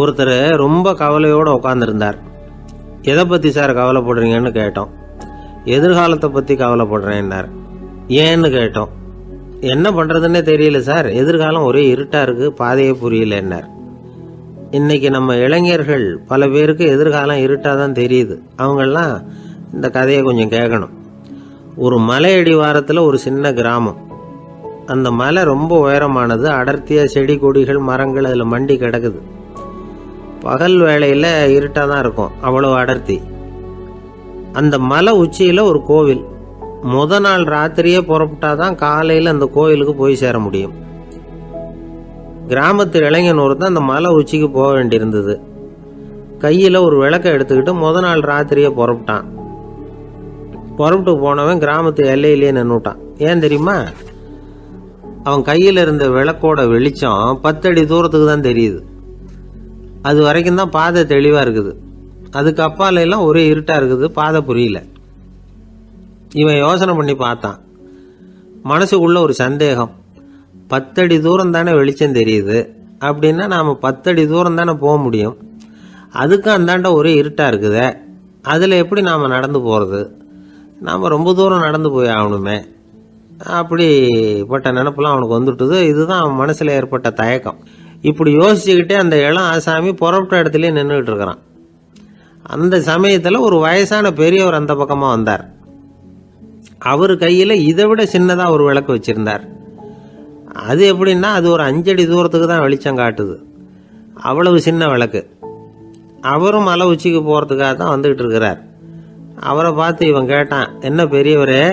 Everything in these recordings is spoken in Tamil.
ஒருத்தர் ரொம்ப கவலையோடு உட்காந்துருந்தார். எதை பற்றி சார் கவலைப்படுறீங்கன்னு கேட்டோம். எதிர்காலத்தை பற்றி கவலைப்படுறேன்னார். ஏன்னு கேட்டோம். என்ன பண்ணுறதுன்னே தெரியல சார், எதிர்காலம் ஒரே இருட்டாக இருக்குது, பாதையே புரியலன்னார். இன்னைக்கு நம்ம இளைஞர்கள் பல பேருக்கு எதிர்காலம் இருட்டாக தான் தெரியுது. அவங்கெல்லாம் இந்த கதையை கொஞ்சம் கேட்கணும். ஒரு மலை அடிவாரத்தில் ஒரு சின்ன கிராமம். அந்த மலை ரொம்ப உயரமானது. அடர்த்தியாக செடி கொடிகள் மரங்கள் அதில் மண்டி கிடக்குது. பகல் வேளையில் இருட்டாக தான் இருக்கும், அவ்வளோ அடர்த்தி. அந்த மலை உச்சியில் ஒரு கோவில். நாள் ராத்திரியே புறப்பட்டாதான் காலையில் அந்த கோவிலுக்கு போய் சேர முடியும். கிராமத்து இளைஞன் ஒருத்தன் அந்த மலை உச்சிக்கு போக வேண்டியிருந்தது. கையில் ஒரு விளக்கை எடுத்துக்கிட்டு நாள் ராத்திரியே புறப்பட்டான். புறப்பட்டு போனவன் கிராமத்து எல்லையிலேயே நின்றுட்டான். ஏன் தெரியுமா? அவன் கையில் இருந்த விளக்கோட வெளிச்சம் 10 அடி தூரத்துக்கு தான் தெரியுது. அது வரைக்கும் தான் பாதை தெளிவாக இருக்குது. அதுக்கு அப்பால எல்லாம் ஒரே இருட்டாக இருக்குது, பாதை புரியல. இவன் யோசனை பண்ணி பார்த்தான். மனசுக்குள்ள ஒரு சந்தேகம். 10 அடி தூரம் தானே வெளிச்சம் தெரியுது, அப்படின்னா நாம் 10 அடி தூரம் தானே போக முடியும். அதுக்கும் அந்தாண்ட ஒரே இருட்டாக இருக்குதே, அதில் எப்படி நாம் நடந்து போகிறது? நாம் ரொம்ப தூரம் நடந்து போய் ஆகணுமே. அப்படிப்பட்ட நினப்பெல்லாம் அவனுக்கு வந்துட்டுது. இதுதான் அவன் மனசில் ஏற்பட்ட தயக்கம். இப்படி யோசிச்சுக்கிட்டே அந்த இளம் ஆசாமி புறப்பட்ட இடத்துலயே நின்றுகிட்டு இருக்கிறான். அந்த சமயத்தில் ஒரு வயசான பெரியவர் அந்த பக்கமாக வந்தார். அவர் கையில் இதை விட சின்னதாக ஒரு விளக்கு வச்சிருந்தார். அது எப்படின்னா அது ஒரு 5 அடி தூரத்துக்கு தான் வெளிச்சம் காட்டுது. அவ்வளவு சின்ன விளக்கு. அவரும் மலை உச்சிக்கு போகிறதுக்காக தான் வந்துக்கிட்டு இருக்கிறார். அவரை பார்த்து இவன் கேட்டான், என்ன பெரியவரே,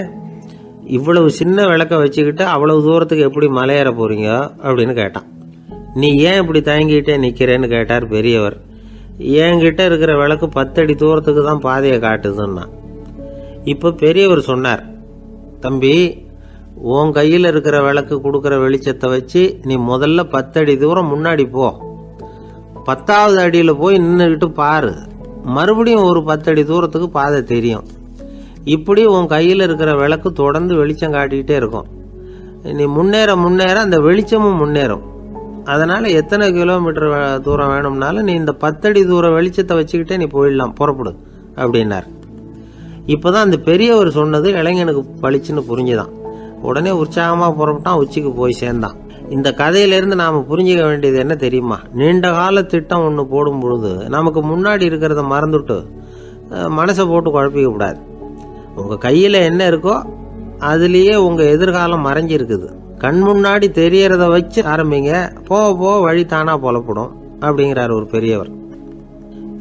இவ்வளவு சின்ன விளக்கை வச்சுக்கிட்டு அவ்வளவு தூரத்துக்கு எப்படி மலையேற போறீங்க அப்படின்னு கேட்டான். நீ ஏன் இப்படி தயங்கிட்டே நிற்கிறேன்னு கேட்டார் பெரியவர். என்கிட்ட இருக்கிற விளக்கு 10 அடி தூரத்துக்கு தான் பாதையை காட்டுதுன்னா. இப்போ பெரியவர் சொன்னார், தம்பி, உன் கையில் இருக்கிற விளக்கு கொடுக்குற வெளிச்சத்தை வச்சு நீ முதல்ல 10 அடி தூரம் முன்னாடி போ. 10வது அடியில் போய் நின்றுக்கிட்டு பாரு. மறுபடியும் ஒரு 10 அடி தூரத்துக்கு பாதை தெரியும். இப்படி உன் கையில் இருக்கிற விளக்கு தொடர்ந்து வெளிச்சம் காட்டிக்கிட்டே இருக்கும். நீ முன்னேற முன்னேற அந்த வெளிச்சமும் முன்னேறும். அதனால் எத்தனை கிலோமீட்டர் தூரம் வேணும்னாலும் நீ இந்த 10 அடி தூரம் வெளிச்சத்தை வச்சுக்கிட்டே நீ போயிடலாம், புறப்படு அப்படின்னார். இப்போதான் அந்த பெரியவர் சொன்னது இளைஞனுக்கு பளிச்சுன்னு புரிஞ்சுதான். உடனே உற்சாகமாக புறப்பட்டான், உச்சிக்கு போய் சேர்ந்தான். இந்த கதையிலேருந்து நாம் புரிஞ்சிக்க வேண்டியது என்ன தெரியுமா? நீண்ட கால திட்டம் ஒன்று போடும் பொழுது நமக்கு முன்னாடி இருக்கிறத மறந்துட்டு மனசை போட்டு குழப்பிக்க கூடாது. உங்கள் கையில் என்ன இருக்கோ அதுலேயே உங்கள் எதிர்காலம் மறைஞ்சிருக்குது. கண் முன்னாடி தெரியறத வச்சு ஆரம்பிங்க, போக போக வழி தானா புலப்படும் அப்படிங்கிறார் ஒரு பெரியவர்.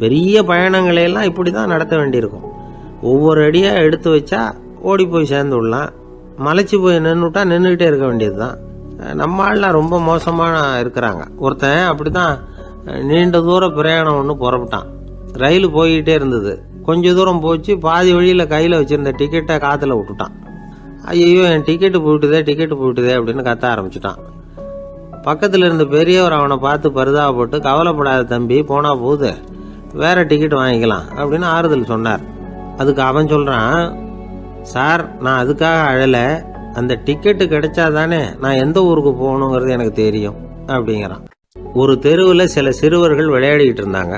பெரிய பயணங்களையெல்லாம் இப்படி தான் நடத்த வேண்டியிருக்கும். ஒவ்வொரு அடியாக எடுத்து வச்சா ஓடி போய் சேர்ந்து விடலாம். மலைச்சு போய் நின்றுட்டா நின்றுக்கிட்டே இருக்க வேண்டியது தான். நம்ம ஆள்லாம் ரொம்ப மோசமான இருக்கிறாங்க. ஒருத்தன் அப்படி தான் நீண்ட தூர பிரயாணம் ஒன்று புறப்பட்டான். ரயில் போய்கிட்டே இருந்தது. கொஞ்சம் தூரம் போச்சு, பாதி வழியில் கையில் வச்சுருந்த டிக்கெட்டை காற்றுல விட்டுட்டான். ஐயோ, என் டிக்கெட்டு போயிட்டுதே அப்படின்னு கத்த ஆரம்பிச்சுட்டான். பக்கத்தில் இருந்த பெரியவர் அவனை பார்த்து பரிதாபப்பட்டு, கவலைப்படாத தம்பி, போனா போகுது, வேற டிக்கெட் வாங்கிக்கலாம் அப்படின்னு ஆறுதல் சொன்னார். அதுக்கு அவன் சொல்கிறான், சார், நான் அதுக்காக அழலை, அந்த டிக்கெட்டு கிடைச்சா தானே நான் எந்த ஊருக்கு போகணுங்கிறது எனக்கு தெரியும் அப்படிங்கிறான். ஒரு தெருவில் சில சிறுவர்கள் விளையாடிக்கிட்டு இருந்தாங்க.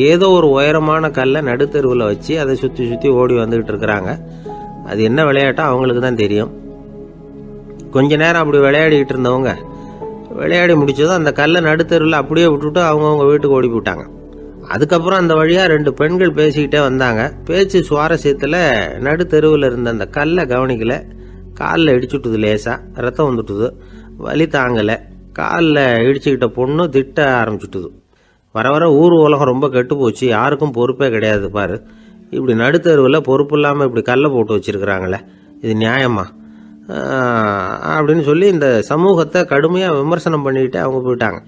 ஏதோ ஒரு உயரமான கல்லை நடுத்தெருவில் வச்சு அதை சுற்றி சுற்றி ஓடி வந்துக்கிட்டு இருக்கிறாங்க. அது என்ன விளையாட்டோ அவங்களுக்கு தான் தெரியும். கொஞ்ச நேரம் அப்படி விளையாடிக்கிட்டு இருந்தவங்க விளையாடி முடிச்சதும் அந்த கல்லை நடுத்தெருவில் அப்படியே விட்டுட்டு அவங்கவுங்க வீட்டுக்கு ஓடி போயிட்டாங்க. அதுக்கப்புறம் அந்த வழியாக 2 பெண்கள் பேசிக்கிட்டே வந்தாங்க. பேச்சு சுவாரஸ்யத்தில் நடுத்தெருவில் இருந்த அந்த கல்லை கவனிக்கலை. காலில் இடிச்சுட்டுது, லேசாக ரத்தம் வந்துட்டுது, வலி தாங்கலை. காலில் இடிச்சுக்கிட்ட பொண்ணு திட்ட ஆரம்பிச்சுட்டுது. வர வர ஊர் உலகம் ரொம்ப கெட்டு போச்சு, யாருக்கும் பொறுப்பே கிடையாது பாரு, இப்படி நடுத்தருவில் பொறுப்பு இல்லாமல் இப்படி கல்லை போட்டு வச்சுருக்கிறாங்களே, இது நியாயமா அப்படின்னு சொல்லி இந்த சமூகத்தை கடுமையாக விமர்சனம் பண்ணிக்கிட்டு அவங்க போயிட்டாங்க.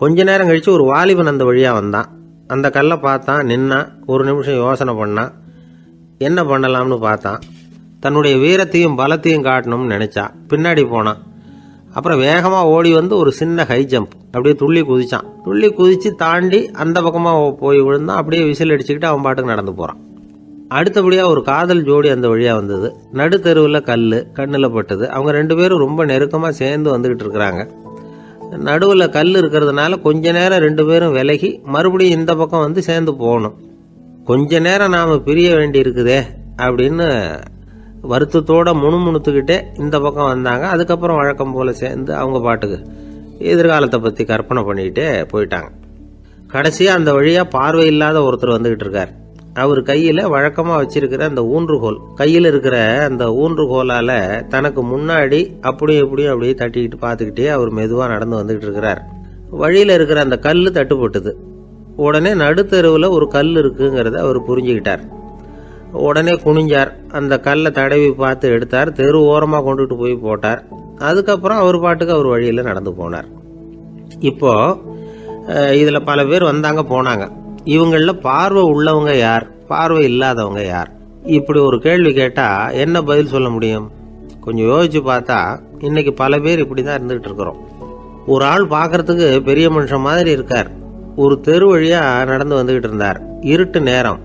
கொஞ்ச நேரம் கழித்து ஒரு வாலிபன் அந்த வழியாக வந்தான். அந்த கல்லை பார்த்தான், நின்னான், ஒரு நிமிஷம் யோசனை பண்ணான். என்ன பண்ணலாம்னு பார்த்தான். தன்னுடைய வீரத்தையும் பலத்தையும் காட்டணும்னு நினச்சான். பின்னாடி போனான். அப்புறம் வேகமாக ஓடி வந்து ஒரு சின்ன ஹை ஜம்ப் அப்படியே துள்ளி குதிச்சான். துள்ளி குதித்து தாண்டி அந்த பக்கமாக போய் விழுந்தான். அப்படியே விசில் அடிச்சுக்கிட்டு அவன் பாட்டுக்கு நடந்து போகிறான். அடுத்தபடியாக ஒரு காதல் ஜோடி அந்த வழியாக வந்தது. நடுத்தெருவில் கல் கண்ணில் பட்டது. அவங்க 2 பேரும் ரொம்ப நெருக்கமாக சேர்ந்து வந்துக்கிட்டு இருக்கிறாங்க. நடுவில் கல் இருக்கிறதுனால கொஞ்ச நேரம் 2 பேரும் விலகி மறுபடியும் இந்த பக்கம் வந்து சேர்ந்து போகணும். கொஞ்ச நேரம் நாம் பிரிய வேண்டி இருக்குதே அப்படின்னு வருத்தத்தோட முணுமுணுத்துக்கிட்டே இந்த பக்கம் வந்தாங்க. அதுக்கப்புறம் வழக்கம் போல் சேர்ந்து அவங்க பாட்டுக்கு எதிர்காலத்தை பற்றி கற்பனை பண்ணிக்கிட்டே போயிட்டாங்க. கடைசியாக அந்த வழியாக பார்வை இல்லாத ஒருத்தர் வந்துக்கிட்டு இருக்கார். அவர் கையில் வழக்கமாக வச்சிருக்கிற அந்த ஊன்றுகோல், கையில் இருக்கிற அந்த ஊன்றுகோலால் தனக்கு முன்னாடி அப்படியே அப்படியே தட்டிக்கிட்டு பார்த்துக்கிட்டே அவர் மெதுவாக நடந்து வந்துக்கிட்டு இருக்கிறார். வழியில் இருக்கிற அந்த கல் தட்டுப்பட்டுது. உடனே நடுத்தெருவில் ஒரு கல் இருக்குங்கிறத அவர் புரிஞ்சுக்கிட்டார். உடனே குனிஞ்சார், அந்த கல்லை தடவி பார்த்து எடுத்தார், தெரு ஓரமாக கொண்டுட்டு போய் போட்டார். அதுக்கப்புறம் அவர் பாட்டுக்கு அவர் வழியில் நடந்து போனார். இப்போது இதில் பல பேர் வந்தாங்க போனாங்க. இவங்களில் பார்வை உள்ளவங்க யார், பார்வை இல்லாதவங்க யார்? இப்படி ஒரு கேள்வி கேட்டால் என்ன பதில் சொல்ல முடியும்? கொஞ்சம் யோசிச்சு பார்த்தா இன்னைக்கு பல பேர் இப்படி தான் இருந்துகிட்டு இருக்கிறோம். ஒரு ஆள் பார்க்கறதுக்கு பெரிய மனுஷன் மாதிரி இருக்கார். ஒரு தெரு வழியாக நடந்து வந்துக்கிட்டு இருந்தார். இருட்டு நேரம்.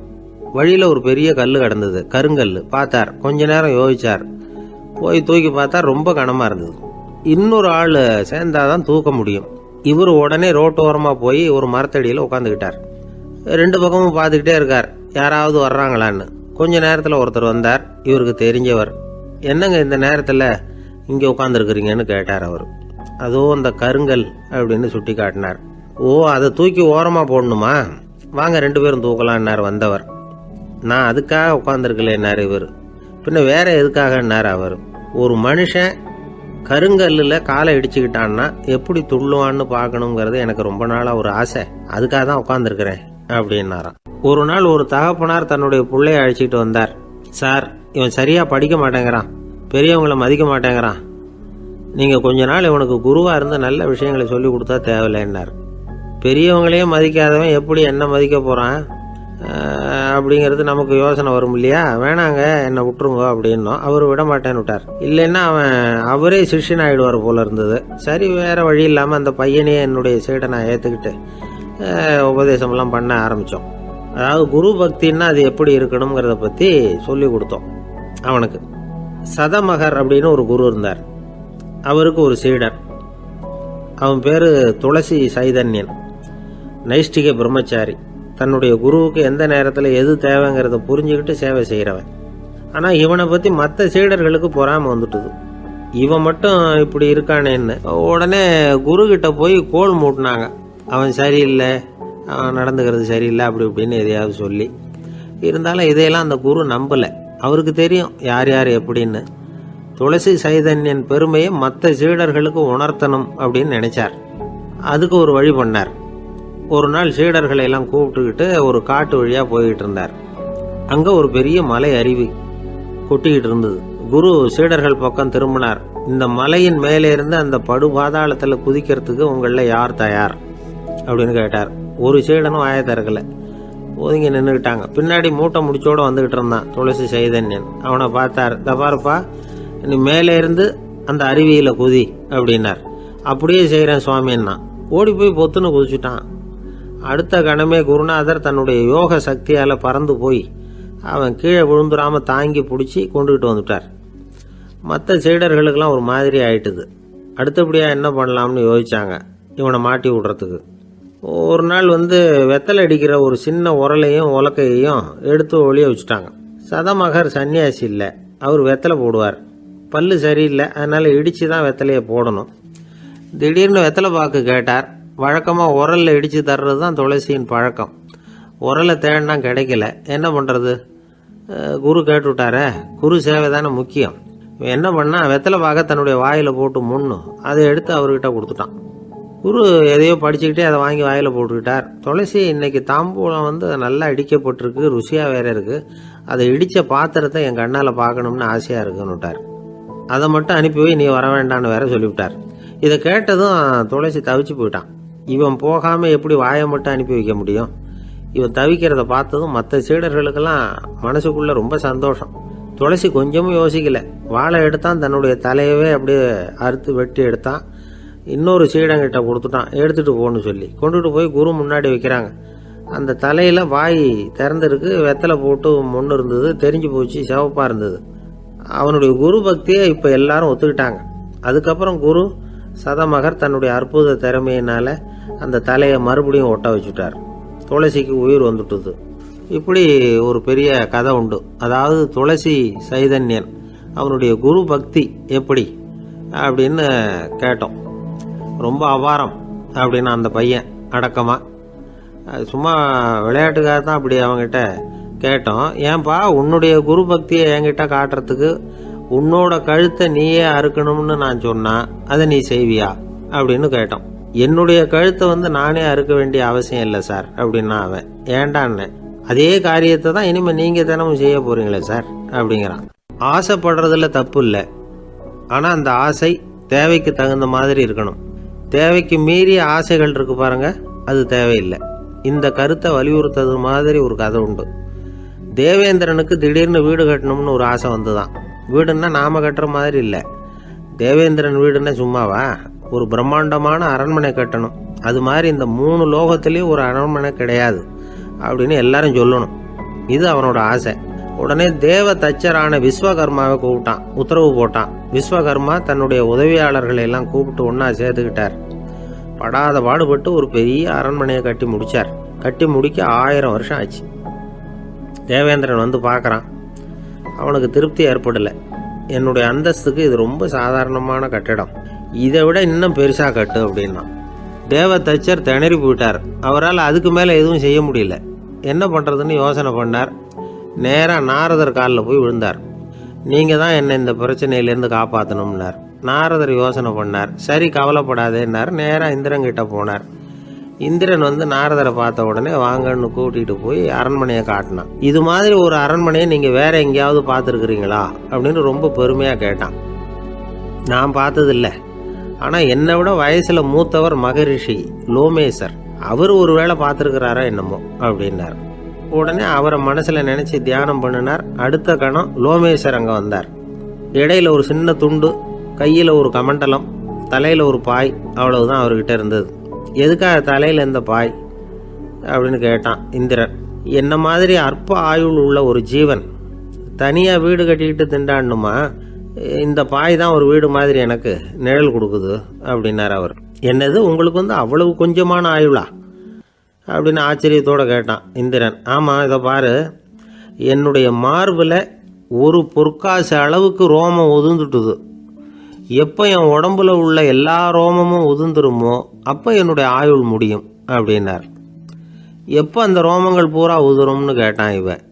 வழியில் ஒரு பெரிய கல் கிடந்தது, கருங்கல். பார்த்தார், கொஞ்ச நேரம் யோசிச்சார். போய் தூக்கி பார்த்தா ரொம்ப கனமாக இருந்தது. இன்னொரு ஆள் சேர்ந்தாதான் தூக்க முடியும். இவர் உடனே ரோட்டோரமாக போய் ஒரு மரத்தடியில் உட்காந்துக்கிட்டார். 2 பக்கமும் பார்த்துக்கிட்டே இருக்கார், யாராவது வர்றாங்களான்னு. கொஞ்ச நேரத்தில் ஒருத்தர் வந்தார், இவருக்கு தெரிஞ்சவர். என்னங்க இந்த நேரத்தில் இங்கே உட்காந்துருக்குறீங்கன்னு கேட்டார் அவர். அதோ அந்த கருங்கல் அப்படின்னு சுட்டி காட்டினார். ஓ, அதை தூக்கி ஓரமாக போடணுமா? வாங்க 2 பேரும் தூக்கலான்னார் வந்தவர். நான் அதுக்காக உட்காந்துருக்கலேன்னார் இவர். பின்ன வேற எதுக்காகன்னார் அவர். ஒரு மனுஷன் கருங்கல்லில் காலை இடிச்சுக்கிட்டான்னா எப்படி துள்ளுவான்னு பார்க்கணுங்கிறது எனக்கு ரொம்ப நாளாக ஒரு ஆசை. அதுக்காக தான் உட்காந்துருக்கிறேன் அப்படின்னாராம். ஒரு நாள் ஒரு தகப்பனார் தன்னுடைய பிள்ளைய அழைச்சிட்டு வந்தார். சார், இவன் சரியாக படிக்க மாட்டேங்கிறான், பெரியவங்களை மதிக்க மாட்டேங்கிறான். நீங்கள் கொஞ்ச நாள் இவனுக்கு குருவாக இருந்து நல்ல விஷயங்களை சொல்லி கொடுத்தா தேவையில்லைன்னார். பெரியவங்களையே மதிக்காதவன் எப்படி என்ன மதிக்க போகிறான் அப்படிங்கிறது நமக்கு யோசனை வரும் இல்லையா? வேணாங்க, என்னை விட்டுருங்க அப்படின்னோம். அவர் விட மாட்டேன்னு விட்டார். இல்லைன்னா அவரே சிஷ்யன் ஆகிடுவார் போல இருந்தது. சரி, வேற வழி இல்லாமல் அந்த பையனையே என்னுடைய சீடை நான் ஏற்றுக்கிட்டு உபதேசம்லாம் பண்ண ஆரம்பித்தோம். அதாவது குரு பக்தின்னா அது எப்படி இருக்கணுங்கிறத பற்றி சொல்லி கொடுத்தோம் அவனுக்கு. சதமகர் அப்படின்னு ஒரு குரு இருந்தார். அவருக்கு ஒரு சீடர். அவன் பேர் துளசி சைதன்யன், நைஷ்டிக பிரம்மச்சாரி. தன்னுடைய குருவுக்கு எந்த நேரத்தில் எது தேவைங்கிறத புரிஞ்சுக்கிட்டு சேவை செய்கிறவன். ஆனால் இவனை பற்றி மற்ற சீடர்களுக்கு பொறாமல் வந்துட்டுது. இவன் மட்டும் இப்படி இருக்கானேன்னு உடனே குரு கிட்ட போய் கோல் மூட்டினாங்க. அவன் சரியில்லை, அவன் நடந்துக்கிறது சரியில்லை, அப்படி இப்படின்னு எதையாவது சொல்லி. இருந்தாலும் இதையெல்லாம் அந்த குரு நம்பலை. அவருக்கு தெரியும் யார் யார் எப்படின்னு. துளசி சைதன்யன் பெருமையை மற்ற சீடர்களுக்கு உணர்த்தணும் அப்படின்னு நினைச்சார். அதுக்கு ஒரு வழி பண்ணார். ஒரு நாள் சீடர்களை எல்லாம் கூப்பிட்டுக்கிட்டு ஒரு காட்டு வழியாக போய்கிட்டு இருந்தார். அங்கே ஒரு பெரிய மலை அருவி கொட்டிக்கிட்டு இருந்தது. குரு சீடர்கள் பக்கம் திரும்பினார். இந்த மலையின் மேலே இருந்து அந்த படுபாதாளத்தில் குதிக்கிறதுக்கு உங்களில் யார் தயார் அப்படின்னு கேட்டார். ஒரு சீடனும் வாயை திறக்கலை, ஒதுங்கி நின்றுக்கிட்டாங்க. பின்னாடி மூட்டை முடிச்சோடு வந்துக்கிட்டு இருந்தான் துளசி சைதன்யன். அவனை பார்த்தார். தபாருப்பா, நீ மேலே இருந்து அந்த அருவியில் குதி அப்படின்னார். அப்படியே செய்கிறேன் சுவாமின்னா ஓடி போய் பொத்துன்னு குதிச்சுட்டான். அடுத்த கணமே குருநாதர் தன்னுடைய யோக சக்தியால் பறந்து போய் அவன் கீழே விழுந்துடாமல் தாங்கி பிடிச்சி கொண்டுகிட்டு வந்துட்டார். மற்ற சீடர்களுக்கெல்லாம் ஒரு மாதிரி ஆயிட்டுது. அடுத்தபடியாக என்ன பண்ணலாம்னு யோசிச்சாங்க இவனை மாட்டி விடுறதுக்கு. ஒரு நாள் வெத்தலை அடிக்கிற ஒரு சின்ன உரலையும் உலக்கையையும் எடுத்து ஒளிய வச்சுட்டாங்க. சதமகர் சன்னியாசி இல்லை, அவர் வெத்தலை போடுவார். பல்லு சரியில்லை, அதனால் இடித்து தான் வெத்தலையை போடணும். திடீர்னு வெத்தலை பாக்கு கேட்டார். வழக்கமாக உரலில் இடித்து தர்றது தான் துளசியின் பழக்கம். உரலை தேடினா கிடைக்கல, என்ன பண்ணுறது? குரு கேட்டுவிட்டாரே, குரு சேவை தானே முக்கியம். என்ன பண்ணால் வெத்தலை பாக்க தன்னுடைய வாயில் போட்டு முன்னும் அதை எடுத்து அவர்கிட்ட கொடுத்துட்டான். குரு எதையோ படிச்சுக்கிட்டே அதை வாங்கி வாயில் போட்டுக்கிட்டார். துளசி இன்னைக்கு தாம்பூலம் நல்லா இடிக்கப்பட்டிருக்கு, ருசியாக வேற இருக்குது, அதை இடித்த பாத்திரத்தை என் கண்ணால் பார்க்கணும்னு ஆசையாக இருக்குன்னு விட்டார். அதை மட்டும் அனுப்பி போய் நீ வர வேண்டான்னு வேற சொல்லிவிட்டார். இதை கேட்டதும் துளசி தவிச்சு போயிட்டான். இவன் போகாமல் எப்படி வாயை மட்டும் அனுப்பி வைக்க முடியும்? இவன் தவிக்கிறத பார்த்ததும் மற்ற சீடர்களுக்கெல்லாம் மனசுக்குள்ளே ரொம்ப சந்தோஷம். துளசி கொஞ்சமும் யோசிக்கலை. வாழை எடுத்தான், தன்னுடைய தலையவே அப்படியே அறுத்து வெட்டி எடுத்தான். இன்னொரு சீடங்கிட்ட கொடுத்துட்டான், எடுத்துகிட்டு போகணும்னு சொல்லி. கொண்டுட்டு போய் குரு முன்னாடி வைக்கிறாங்க. அந்த தலையில் வாய் திறந்துருக்கு, வெத்தலை போட்டு முன்னு இருந்தது, தெரிஞ்சு போச்சு, சிவப்பாக இருந்தது. அவனுடைய குரு பக்தியை இப்போ எல்லாரும் ஒத்துக்கிட்டாங்க. அதுக்கப்புறம் குரு சதமகர் தன்னுடைய அற்புத திறமையினால அந்த தலையை மறுபடியும் ஒட்ட வச்சுட்டார். துளசிக்கு உயிர் வந்துட்டுது. இப்படி ஒரு பெரிய கதை உண்டு. அதாவது துளசி சைதன்யன் அவனுடைய குரு பக்தி எப்படி அப்படின்னு கேட்டோம். ரொம்ப அபாரம் அப்படின்னு அந்த பையன் அடக்கமாக சும்மா விளையாட்டுக்காக தான் அப்படி அவங்ககிட்ட கேட்டோம். ஏன்பா உன்னுடைய குரு பக்தியை என்கிட்ட காட்டுறதுக்கு உன்னோட கழுத்தை நீயே அறுக்கணும்னு நான் சொன்னா அதை நீ செய்வியா அப்படின்னு கேட்டோம். என்னுடைய கழுத்தை நானே அறுக்க வேண்டிய அவசியம் இல்லை சார் அப்படின்னா அவன். ஏண்டான்னு அதே காரியத்தை தான் இனிமேல் நீங்கள் தினமும் செய்ய போறீங்களே சார் அப்படிங்கிறான். ஆசைப்படுறதுல தப்பு இல்லை, ஆனால் அந்த ஆசை தேவைக்கு தகுந்த மாதிரி இருக்கணும். தேவைக்கு மீறிய ஆசைகள் இருக்கு பாருங்க, அது தேவையில்லை. இந்த கருத்தை வலியுறுத்தது மாதிரி ஒரு கதை உண்டு. தேவேந்திரனுக்கு திடீர்னு வீடு கட்டணும்னு ஒரு ஆசை வந்துதான். வீடுன்னா நாம கட்டுற மாதிரி இல்லை. தேவேந்திரன் வீடுன்னா சும்மாவா, ஒரு பிரம்மாண்டமான அரண்மனை கட்டணும். அது மாதிரி இந்த 3 லோகத்திலையும் ஒரு அரண்மனை கிடையாது அப்படின்னு எல்லாரும் சொல்லணும். இது அவனோட ஆசை. உடனே தேவ தச்சரான விஸ்வகர்மாவை கூப்பிட்டான், உத்தரவு போட்டான். விஸ்வகர்மா தன்னுடைய உதவியாளர்களை எல்லாம் கூப்பிட்டு ஒன்னா சேர்த்துக்கிட்டார். படாத பாடுபட்டு ஒரு பெரிய அரண்மனையை கட்டி முடிச்சார். கட்டி முடிக்க 1000 வருஷம் ஆச்சு. தேவேந்திரன் பார்க்குறான். அவனுக்கு திருப்தி ஏற்படலை. என்னுடைய அந்தஸ்துக்கு இது ரொம்ப சாதாரணமான கட்டிடம், இதை விட இன்னும் பெருசாக கட்டு அப்படின்னா. தேவ தச்சர் திணறி போயிட்டார். அவரால் அதுக்கு மேலே எதுவும் செய்ய முடியல. என்ன பண்ணுறதுன்னு யோசனை பண்ணார். நேராக நாரதர் காலில் போய் விழுந்தார். நீங்கள் தான் என்னை இந்த பிரச்சனையிலேருந்து காப்பாற்றணும்னார். நாரதர் யோசனை பண்ணார். சரி கவலைப்படாதேன்னார். நேராக இந்திரன்கிட்ட போனார். இந்திரன் நாரதரை பார்த்த உடனே வாங்கன்னு கூட்டிகிட்டு போய் அரண்மனையை காட்டினான். இது மாதிரி ஒரு அரண்மனையை நீங்கள் வேற எங்கேயாவது பார்த்துருக்குறீங்களா அப்படின்னு ரொம்ப பெருமையாக கேட்டான். நான் பார்த்ததில்லை, ஆனால் என்னை விட வயசில் மூத்தவர் மகரிஷி லோமேசர், அவர் ஒரு வேளை பார்த்துருக்கிறாரா என்னமோ அப்படின்னார். உடனே அவரை மனசில் நினச்சி தியானம் பண்ணினார். அடுத்த கணம் லோமேசர் அங்கே வந்தார். இடையில ஒரு சின்ன துண்டு, கையில் ஒரு கமண்டலம், தலையில் ஒரு பாய், அவ்வளவுதான் அவர்கிட்ட இருந்தது. எதுக்காக தலையில் இந்த பாய் அப்படின்னு கேட்டான் இந்திரன். என்ன மாதிரி அற்ப ஆயுள் உள்ள ஒரு ஜீவன் தனியாக வீடு கட்டிக்கிட்டு திண்டாடணுமா? இந்த பாய் தான் ஒரு வீடு மாதிரி எனக்கு நிழல் கொடுக்குது அப்படின்னார் அவர். என்னது உங்களுக்கு அவ்வளவு கொஞ்சமான ஆயுளா அப்படின்னு ஆச்சரியத்தோடு கேட்டான் இந்திரன். ஆமாம், இதை பாரு, என்னுடைய மார்பில் ஒரு பொற்காசு அளவுக்கு ரோமம் உதிர்ந்துட்டுது. எப்போ என் உடம்புல உள்ள எல்லா ரோமமும் உதிர்ந்துருமோ அப்போ என்னுடைய ஆயுள் முடியும் அப்படின்னார். எப்போ அந்த ரோமங்கள் பூரா உதிரும்னு கேட்டான் இவன்.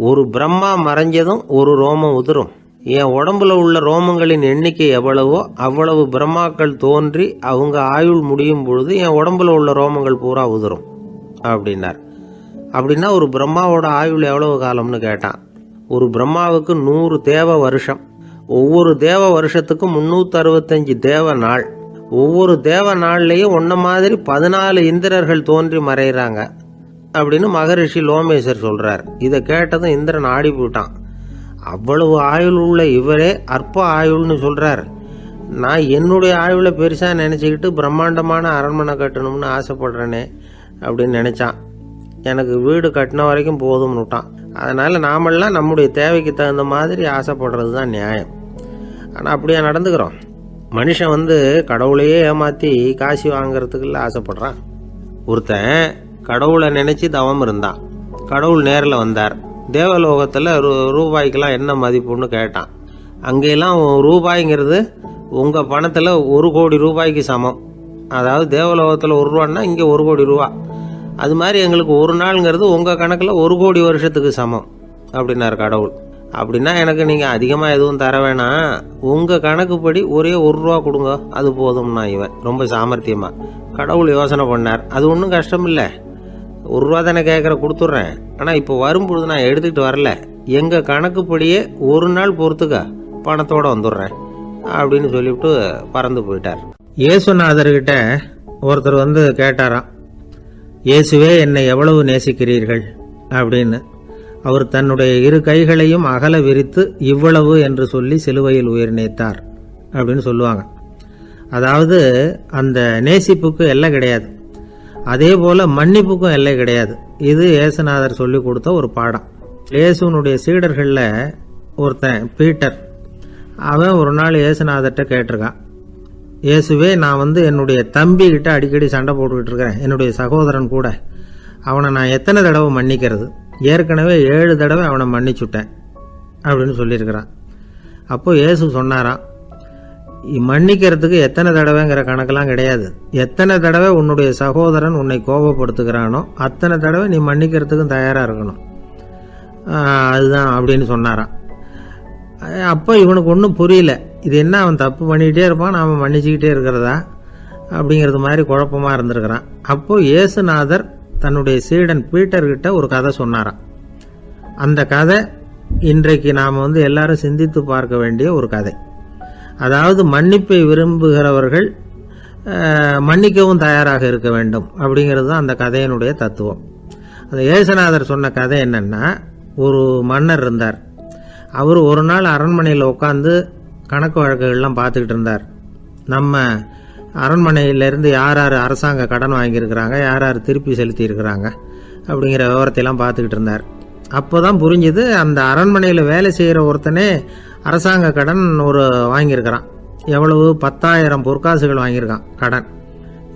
ஒரு பிரம்மா மறைஞ்சதும் ஒரு ரோமம் உதிரும். என் உடம்புல உள்ள ரோமங்களின் எண்ணிக்கை எவ்வளவோ அவ்வளவு பிரம்மாக்கள் தோன்றி அவங்க ஆயுள் முடியும் பொழுது என் உடம்புல உள்ள ரோமங்கள் பூரா உதிரும் அப்படின்னார். அப்படின்னா ஒரு பிரம்மாவோட ஆயுள் எவ்வளவு காலம்னு கேட்டான். ஒரு பிரம்மாவுக்கு 100 தேவ வருஷம். ஒவ்வொரு தேவ வருஷத்துக்கும் 365 தேவ நாள். ஒவ்வொரு தேவ நாள்லையும் ஒன்ன மாதிரி 14 இந்திரர்கள் தோன்றி மறைகிறாங்க அப்படின்னு மகரிஷி லோமேசர் சொல்றார். இதை கேட்டதும் இந்திரன் ஆடி போயிட்டான். அவ்வளவு ஆயுள் உள்ள இவரே அற்ப ஆயுள்னு சொல்றார். நான் என்னுடைய ஆயுளை பெருசாக நினச்சிக்கிட்டு பிரம்மாண்டமான அரண்மனை கட்டணும்னு ஆசைப்படுறேனே அப்படின்னு நினச்சான். எனக்கு வீடு கட்டின வரைக்கும் போதும்னு விட்டான். அதனால் நாமெல்லாம் நம்முடைய தேவைக்கு தகுந்த மாதிரி ஆசைப்படுறது தான் நியாயம். ஆனால் அப்படியே நடந்துக்கிறோம். மனுஷன் கடவுளையே ஏமாற்றி காசு வாங்கிறதுக்குள்ள ஆசைப்படுறான். ஒருத்தன் கடவுளை நினச்சி தவம் இருந்தான். கடவுள் நேரில் வந்தார். தேவலோகத்தில் ரூபாய்க்கெல்லாம் என்ன மதிப்புன்னு கேட்டான். அங்கெல்லாம் ரூபாய்ங்கிறது உங்கள் பணத்தில் 1 கோடி ரூபாய்க்கு சமம். அதாவது தேவலோகத்தில் 1 ரூபான்னா இங்கே 1 கோடி ரூபா. அது மாதிரி எங்களுக்கு ஒரு நாளுங்கிறது உங்கள் கணக்கில் 1 கோடி வருஷத்துக்கு சமம் அப்படின்னார் கடவுள். அப்படின்னா எனக்கு நீங்கள் அதிகமாக எதுவும் தர வேணாம், உங்கள் கணக்குப்படி ஒரே 1 ரூபா கொடுங்க, அது போதும்னா இவன் ரொம்ப சாமர்த்தியமாக. கடவுள் யோசனை பண்ணார். அது ஒன்றும் கஷ்டம் இல்லை, 1 ரூபா தானே கேட்குற, கொடுத்துட்றேன். ஆனால் இப்போ வரும்பொழுது நான் எடுத்துக்கிட்டு வரல, எங்கள் கணக்குப்படியே 1 நாள் பொறுத்துக்க பணத்தோடு வந்துடுறேன் அப்படின்னு சொல்லிவிட்டு பறந்து போயிட்டார். இயேசுநாதர்கிட்ட ஒருத்தர் கேட்டாராம், இயேசுவே என்னை எவ்வளவு நேசிக்கிறீர்கள் அப்படின்னு. அவர் தன்னுடைய 2 கைகளையும் அகல விரித்து இவ்வளவு என்று சொல்லி சிலுவையில் உயிர் நீத்தார் அப்படின்னு சொல்லுவாங்க. அதாவது அந்த நேசிப்புக்கு எல்லை கிடையாது, அதே போல மன்னிப்புக்கும் எல்லை கிடையாது. இது இயேசுநாதர் சொல்லி கொடுத்த ஒரு பாடம். இயேசுனுடைய சீடர்களில் ஒருத்தன் பீட்டர், அவன் ஒரு நாள் இயேசுநாதர்கிட்ட கேட்டிருக்கான், இயேசுவே, நான் என்னுடைய தம்பி கிட்ட அடிக்கடி சண்டை போட்டுக்கிட்டு இருக்கிறேன், என்னுடைய சகோதரன் கூட. அவனை நான் எத்தனை தடவை மன்னிக்கிறது? ஏற்கனவே 7 தடவை அவனை மன்னிச்சுட்டேன் அப்படின்னு சொல்லியிருக்கிறான். அப்போ இயேசு சொன்னாராம், மன்னிக்கிறதுக்கு எத்தனை தடவைங்கிற கணக்கெல்லாம் கிடையாது. எத்தனை தடவை உன்னுடைய சகோதரன் உன்னை கோபப்படுத்துகிறானோ அத்தனை தடவை நீ மன்னிக்கிறதுக்கும் தயாராக இருக்கணும். அதுதான் அப்படின்னு சொன்னாராம். அப்போ இவனுக்கு ஒன்றும் புரியல, இது என்ன அவன் தப்பு பண்ணிக்கிட்டே இருப்பான், நாம் மன்னிச்சுக்கிட்டே இருக்கிறதா அப்படிங்கிறது மாதிரி குழப்பமாக இருந்திருக்கிறான். அப்போது இயேசுநாதர் தன்னுடைய சீடன் பீட்டர்கிட்ட ஒரு கதை சொன்னாராம். அந்த கதை இன்றைக்கு நாம் எல்லாரும் சிந்தித்து பார்க்க வேண்டிய ஒரு கதை. அதாவது மன்னிப்பை விரும்புகிறவர்கள் மன்னிக்கவும் தயாராக இருக்க வேண்டும் அப்படிங்கிறது தான் அந்த கதையினுடைய தத்துவம். அந்த இயேசுநாதர் சொன்ன கதை என்னன்னா, ஒரு மன்னர் இருந்தார். அவர் ஒரு நாள் அரண்மனையில் உட்காந்து கணக்கு வழக்குகள்லாம் பார்த்துக்கிட்டு இருந்தார். நம்ம அரண்மனையிலேருந்து யார் யார் அரசாங்க கடன் வாங்கியிருக்கிறாங்க, யார் யார் திருப்பி செலுத்தியிருக்கிறாங்க அப்படிங்கிற விவரத்தையெல்லாம் பார்த்துக்கிட்டு இருந்தார். அப்போ தான் புரிஞ்சுது, அந்த அரண்மனையில் வேலை செய்கிற ஒருத்தனே அரசாங்க கடன் வாங்கியிருக்கிறான். எவ்வளவு? 10,000 பொற்காசுகள் வாங்கியிருக்கான் கடன்.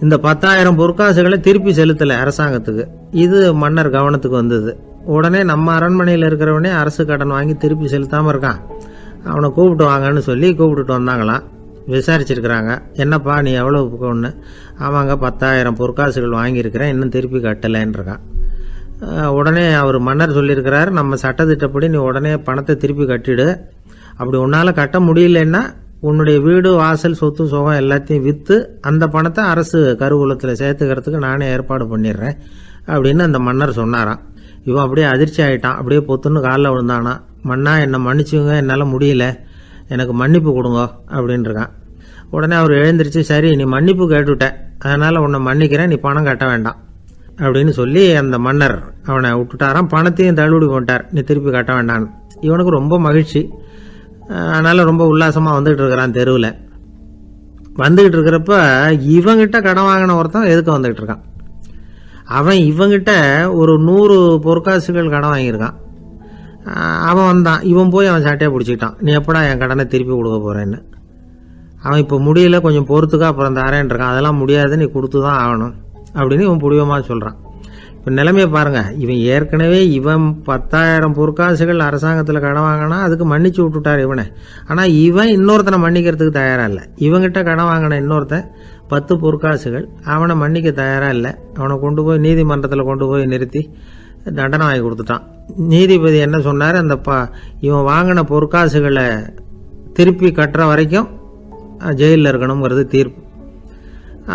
இந்த 10,000 பொற்காசுகளை திருப்பி செலுத்தலை அரசாங்கத்துக்கு. இது மன்னர் கவனத்துக்கு வந்தது. உடனே நம்ம அரண்மனையில் இருக்கிறவனே அரசு கடன் வாங்கி திருப்பி செலுத்தாமல் இருக்கான், அவனை கூப்பிட்டு வாங்கன்னு சொல்லி கூப்பிட்டுட்டு வந்தாங்களாம். விசாரிச்சிருக்கிறாங்க, என்னப்பா நீ எவ்வளோ ஒன்று? ஆமாங்க, 10,000 பொற்காசுகள் வாங்கியிருக்கிறேன், இன்னும் திருப்பி கட்டலைன்னு இருக்கான். உடனே அவர் மன்னர் சொல்லியிருக்கிறார், நம்ம சட்டத்திட்டப்படி நீ உடனே பணத்தை திருப்பி கட்டிடு. அப்படி உன்னால் கட்ட முடியலன்னா உன்னுடைய வீடு வாசல் சொத்து சுகம் எல்லாத்தையும் விற்று அந்த பணத்தை அரசு கருவூலத்தில் சேர்த்துக்கிறதுக்கு நானே ஏற்பாடு பண்ணிடுறேன் அப்படின்னு அந்த மன்னர் சொன்னாராம். இவன் அப்படியே அதிர்ச்சி ஆகிட்டான், அப்படியே பொத்துன்னு காலில் விழுந்தானா. மன்னா, என்னை மன்னிச்சுங்க, என்னால் முடியல, எனக்கு மன்னிப்பு கொடுங்க அப்படின்னு இருக்கான். உடனே அவர் எழுந்திரிச்சு, சரி நீ மன்னிப்பு கேட்டுவிட்டேன், அதனால் உன்னை மன்னிக்கிறேன், நீ பணம் கட்ட வேண்டாம் அப்படின்னு சொல்லி அந்த மன்னர் அவனை விட்டுட்டாராம். பணத்தையும் தள்ளுபடி போட்டார், நீ திருப்பி கட்ட வேண்டான்னு. இவனுக்கு ரொம்ப மகிழ்ச்சி, அதனால் ரொம்ப உல்லாசமாக வந்துகிட்டு இருக்கிறான். தெருவில் வந்துக்கிட்டு இருக்கிறப்ப இவங்கிட்ட கடன் வாங்கின ஒருத்தன் எதுக்கு வந்துக்கிட்டு இருக்கான். அவன் இவங்கிட்ட ஒரு 100 பொற்காசுகள் கடன் வாங்கியிருக்கான். அவன் வந்தான், இவன் போய் அவன் சாட்டையை பிடிச்சிக்கிட்டான், நீ எப்படா என் கடனை திருப்பி கொடுக்க போகிறேன்னு. அவன் இப்போ முடியல, கொஞ்சம் பொறுத்துக்கா, அப்புறம் தரேன் இருக்கான். அதெல்லாம் முடியாது, நீ கொடுத்து தான் ஆகணும் அப்படின்னு இவன் புடிவமாக சொல்கிறான். இப்போ நிலைமையை பாருங்கள், இவன் ஏற்கனவே 10,000 பொற்காசுகள் அரசாங்கத்தில் கடன் வாங்கினா அதுக்கு மன்னிச்சு விட்டுட்டார் இவனை. ஆனால் இவன் இன்னொருத்தனை மன்னிக்கிறதுக்கு தயாராக இல்லை. இவங்கிட்ட கடன் வாங்கின இன்னொருத்தன் 10 பொற்காசுகள், அவனை மன்னிக்க தயாராக இல்லை. அவனை கொண்டு போய் நீதிமன்றத்தில் கொண்டு போய் நிறுத்தி தண்டனை வாங்கி கொடுத்துட்டான். நீதிபதி என்ன சொன்னார், அந்த இவன் வாங்கின பொற்காசுகளை திருப்பி கட்டுற வரைக்கும் ஜெயிலில் இருக்கணுங்கிறது தீர்ப்பு.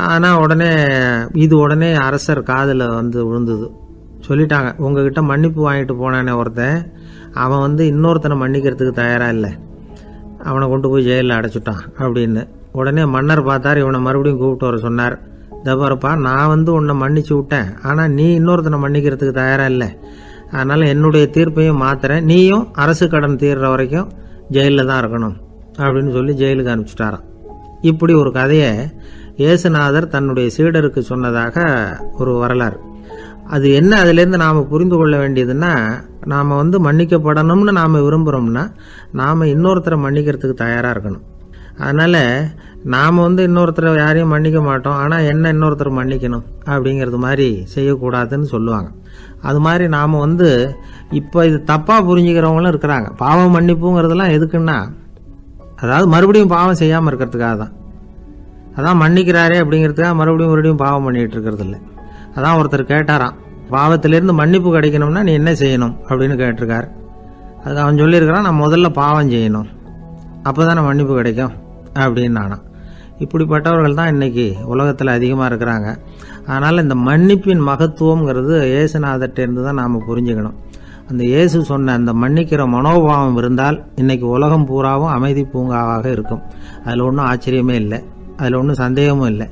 ஆனால் உடனே அரசர் காதில் விழுந்தது. சொல்லிட்டாங்க, உங்ககிட்ட மன்னிப்பு வாங்கிட்டு போனானே ஒருத்தன், அவன் இன்னொருத்தனை மன்னிக்கிறதுக்கு தயாராக இல்லை, அவனை கொண்டு போய் ஜெயிலில் அடைச்சிட்டான் அப்படின்னு. உடனே மன்னர் பார்த்தார், இவனை மறுபடியும் கூப்பிட்டு வர சொன்னார். தபாரப்பா, நான் உன்னை மன்னிச்சு விட்டேன், ஆனால் நீ இன்னொருத்தனை மன்னிக்கிறதுக்கு தயாராக இல்லை, அதனால் என்னுடைய தீர்ப்பையும் மாத்துறேன், நீயும் அரசு கடன் தீர்ற வரைக்கும் ஜெயிலில் தான் இருக்கணும் அப்படின்னு சொல்லி ஜெயிலுக்கு அனுப்பிச்சிட்டாராம். இப்படி ஒரு கதையை இயேசுநாதர் தன்னுடைய சீடருக்கு சொன்னதாக ஒரு வரலாறு. அது என்ன, அதுலேருந்து நாம் புரிந்து கொள்ள வேண்டியதுன்னா, நாம் மன்னிக்கப்படணும்னு நாம் விரும்புகிறோம்னா நாம் இன்னொருத்தரை மன்னிக்கிறதுக்கு தயாராக இருக்கணும். அதனால் நாம் இன்னொருத்தரை யாரையும் மன்னிக்க மாட்டோம், ஆனால் என்ன இன்னொருத்தர் மன்னிக்கணும் அப்படிங்கிறது மாதிரி செய்யக்கூடாதுன்னு சொல்லுவாங்க. அது மாதிரி நாம் இப்போ இது தப்பாக புரிஞ்சுக்கிறவங்களும் இருக்கிறாங்க. பாவம் மன்னிப்புங்கிறதுலாம் எதுக்குன்னா, அதாவது மறுபடியும் பாவம் செய்யாமல் இருக்கிறதுக்காக தான். அதான் மன்னிக்கிறாரே அப்படிங்கிறதுக்காக மறுபடியும் பாவம் பண்ணிகிட்டு இருக்கிறது இல்லை. அதான் ஒருத்தர் கேட்டாராம், பாவத்திலேருந்து மன்னிப்பு கிடைக்கணும்னா நீ என்ன செய்யணும் அப்படின்னு கேட்டிருக்கார். அது அவன் சொல்லியிருக்கிறான், நான் முதல்ல பாவம் செய்யணும், அப்போ தானே மன்னிப்பு கிடைக்கும் அப்படின்னு நானாம். இப்படிப்பட்டவர்கள் தான் இன்றைக்கி உலகத்தில் அதிகமாக இருக்கிறாங்க. அதனால் இந்த மன்னிப்பின் மகத்துவங்கிறது இயேசுநாதர்கிட்டேருந்து தான் நாம் புரிஞ்சுக்கணும். அந்த இயேசு சொன்ன அந்த மன்னிக்கிற மனோபாவம் இருந்தால் இன்றைக்கி உலகம் பூராவும் அமைதி பூங்காவாக இருக்கும். அதில் ஒன்றும் ஆச்சரியமே இல்லை, அதில் ஒன்றும் சந்தேகமும் இல்லை.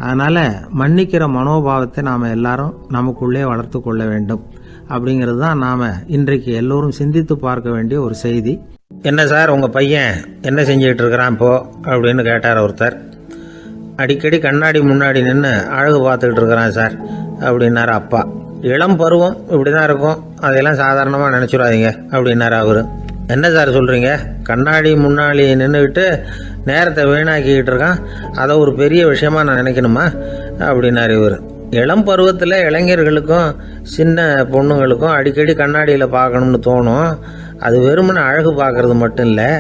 அதனால் மன்னிக்கிற மனோபாவத்தை நாம் எல்லாரும் நமக்குள்ளே வளர்த்து கொள்ள வேண்டும் அப்படிங்கிறது தான் நாம் இன்றைக்கு எல்லோரும் சிந்தித்து பார்க்க வேண்டிய ஒரு செய்தி. என்ன சார், உங்கள் பையன் என்ன செஞ்சுக்கிட்டு இருக்கிறான் இப்போ அப்படின்னு கேட்டார் ஒருத்தர். அடிக்கடி கண்ணாடி முன்னாடி நின்று அழகு பார்த்துக்கிட்டு இருக்கிறான் சார் அப்படின்னாரு அப்பா. இளம் பருவம் இப்படி தான் இருக்கும், அதையெல்லாம் சாதாரணமாக நினச்சிடாதீங்க அப்படின்னாரு அவர். என்ன சார் சொல்கிறீங்க? கண்ணாடி முன்னாடி நின்றுக்கிட்டு நேரத்தை வீணாக்கிக்கிட்டு இருக்கான், அதை ஒரு பெரிய விஷயமா நான் நினைக்கணுமா அப்படின்னாரு இவர். இளம் பருவத்தில் இளைஞர்களுக்கும் சின்ன பொண்ணுங்களுக்கும் அடிக்கடி கண்ணாடியில் பார்க்கணும்னு தோணும். அது வெறுமனே அழகு பார்க்கறது மட்டும் இல்லை,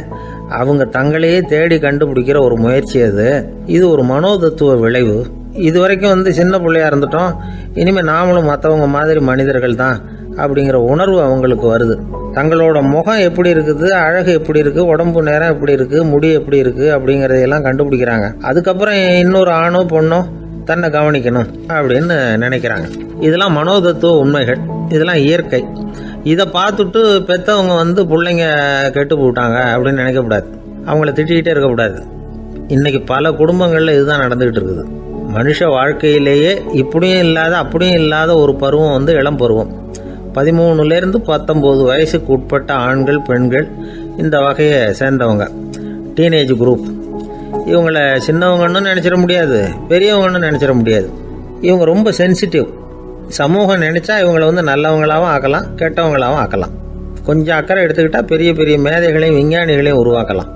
அவங்க தங்களையே தேடி கண்டுபிடிக்கிற ஒரு முயற்சி அது. இது ஒரு மனோதத்துவ விளைவு. இது வரைக்கும் சின்ன பிள்ளையா இருந்துட்டோம், இனிமேல் நாமளும் மற்றவங்க மாதிரி மனிதர்கள் தான் அப்படிங்கிற உணர்வு அவங்களுக்கு வருது. தங்களோட முகம் எப்படி இருக்குது, அழகு எப்படி இருக்குது, உடம்பு நேரம் எப்படி இருக்குது, முடி எப்படி இருக்குது அப்படிங்கிறதையெல்லாம் கண்டுபிடிக்கிறாங்க. அதுக்கப்புறம் இன்னொரு ஆணோ பொண்ணோ தன்னை கவனிக்கணும் அப்படின்னு நினைக்கிறாங்க. இதெல்லாம் மனோதத்துவ உண்மைகள், இதெல்லாம் இயற்கை. இதை பார்த்துட்டு பெற்றவங்க பிள்ளைங்க கெட்டு போட்டாங்க அப்படின்னு நினைக்கக்கூடாது, அவங்கள திட்டிக்கிட்டே இருக்கக்கூடாது. இன்னைக்கு பல குடும்பங்களில் இதுதான் நடந்துக்கிட்டு இருக்குது. மனுஷ வாழ்க்கையிலேயே இப்படியும் இல்லாத அப்படியும் இல்லாத ஒரு பருவம் இளம் பருவம். 13லேருந்து 19 வயசுக்கு உட்பட்ட ஆண்கள் பெண்கள் இந்த வகையை சேர்ந்தவங்க, டீனேஜ் குரூப். இவங்களை சின்னவங்கன்னு நினச்சிட முடியாது, பெரியவங்கன்னு நினச்சிட முடியாது. இவங்க ரொம்ப சென்சிட்டிவ். சமூகம் நினச்சா இவங்களை நல்லவங்களாகவும் ஆக்கலாம், கெட்டவங்களாகவும் ஆக்கலாம். கொஞ்சம் அக்கறை எடுத்துக்கிட்டால் பெரிய பெரிய மேதைகளையும் விஞ்ஞானிகளையும் உருவாக்கலாம்.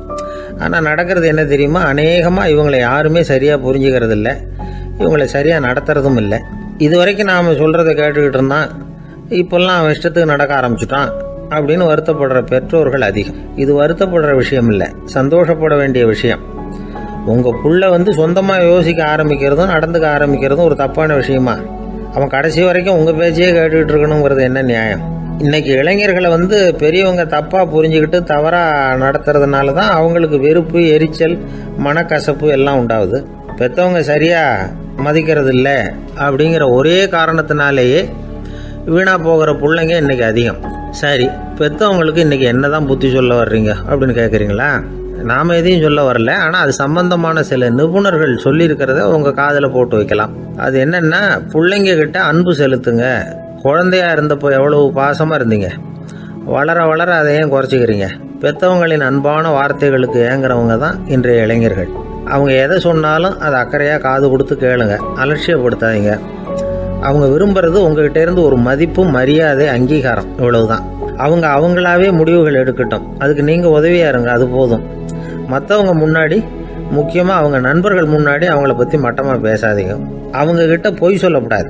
ஆனால் நடக்கிறது என்ன தெரியுமா? அநேகமாக இவங்களை யாருமே சரியாக புரிஞ்சுக்கிறது இல்லை, இவங்களை சரியாக நடத்துறதும் இல்லை. இது வரைக்கும் நாம் சொல்கிறத கேட்டுக்கிட்டு இருந்தான், இப்போல்லாம் அவன் இஷ்டத்துக்கு நடக்க ஆரம்பிச்சுட்டான் அப்படின்னு வருத்தப்படுற பெற்றோர்கள் அதிகம். இது வருத்தப்படுற விஷயம் இல்லை, சந்தோஷப்பட வேண்டிய விஷயம். உங்கள் புள்ள சொந்தமாக யோசிக்க ஆரம்பிக்கிறதும் நடந்துக்க ஆரம்பிக்கிறதும் ஒரு தப்பான விஷயமா? அவன் கடைசி வரைக்கும் உங்கள் பேச்சையே கேட்டுக்கிட்டு இருக்கணுங்கிறது என்ன நியாயம்? இன்னைக்கு இளைஞர்களை பெரியவங்க தப்பாக புரிஞ்சுக்கிட்டு தவறாக நடத்துறதுனால தான் அவங்களுக்கு வெறுப்பு, எரிச்சல், மனக்கசப்பு எல்லாம் உண்டாகுது. பெற்றவங்க சரியாக மதிக்கிறது இல்லை அப்படிங்கிற ஒரே காரணத்தினாலேயே வீணாக போகிற பிள்ளைங்க இன்றைக்கி அதிகம். சரி, பெற்றவங்களுக்கு இன்றைக்கி என்ன தான் புத்தி சொல்ல வர்றீங்க அப்படின்னு கேட்குறீங்களா? நாம் எதையும் சொல்ல வரல, ஆனால் அது சம்பந்தமான சில நிபுணர்கள் சொல்லியிருக்கிறத உங்கள் காதில் போட்டு வைக்கலாம். அது என்னென்னா, பிள்ளைங்க கிட்ட அன்பு செலுத்துங்க. குழந்தையா இருந்தப்போ எவ்வளவு பாசமாக இருந்தீங்க, வளர வளர அதை ஏன் குறைச்சிக்கிறீங்க? பெற்றவங்களின் அன்பான வார்த்தைகளுக்கு ஏங்குறவங்க தான் இன்றைய இளைஞர்கள். அவங்க எதை சொன்னாலும் அதை அக்கறையாக காது கொடுத்து கேளுங்க, அலட்சியப்படுத்தாதீங்க. அவங்க விரும்புறது உங்ககிட்ட இருந்து ஒரு மதிப்பு, மரியாதை, அங்கீகாரம், இவ்வளவுதான். அவங்க அவங்களாவே முடிவுகள் எடுக்கட்டும், அதுக்கு நீங்கள் உதவியாக இருங்க, அது போதும். மற்றவங்க முன்னாடி, முக்கியமாக அவங்க நண்பர்கள் முன்னாடி அவங்கள பற்றி மட்டமாக பேசாதீங்க. அவங்கக்கிட்ட பொய் சொல்லக்கூடாது.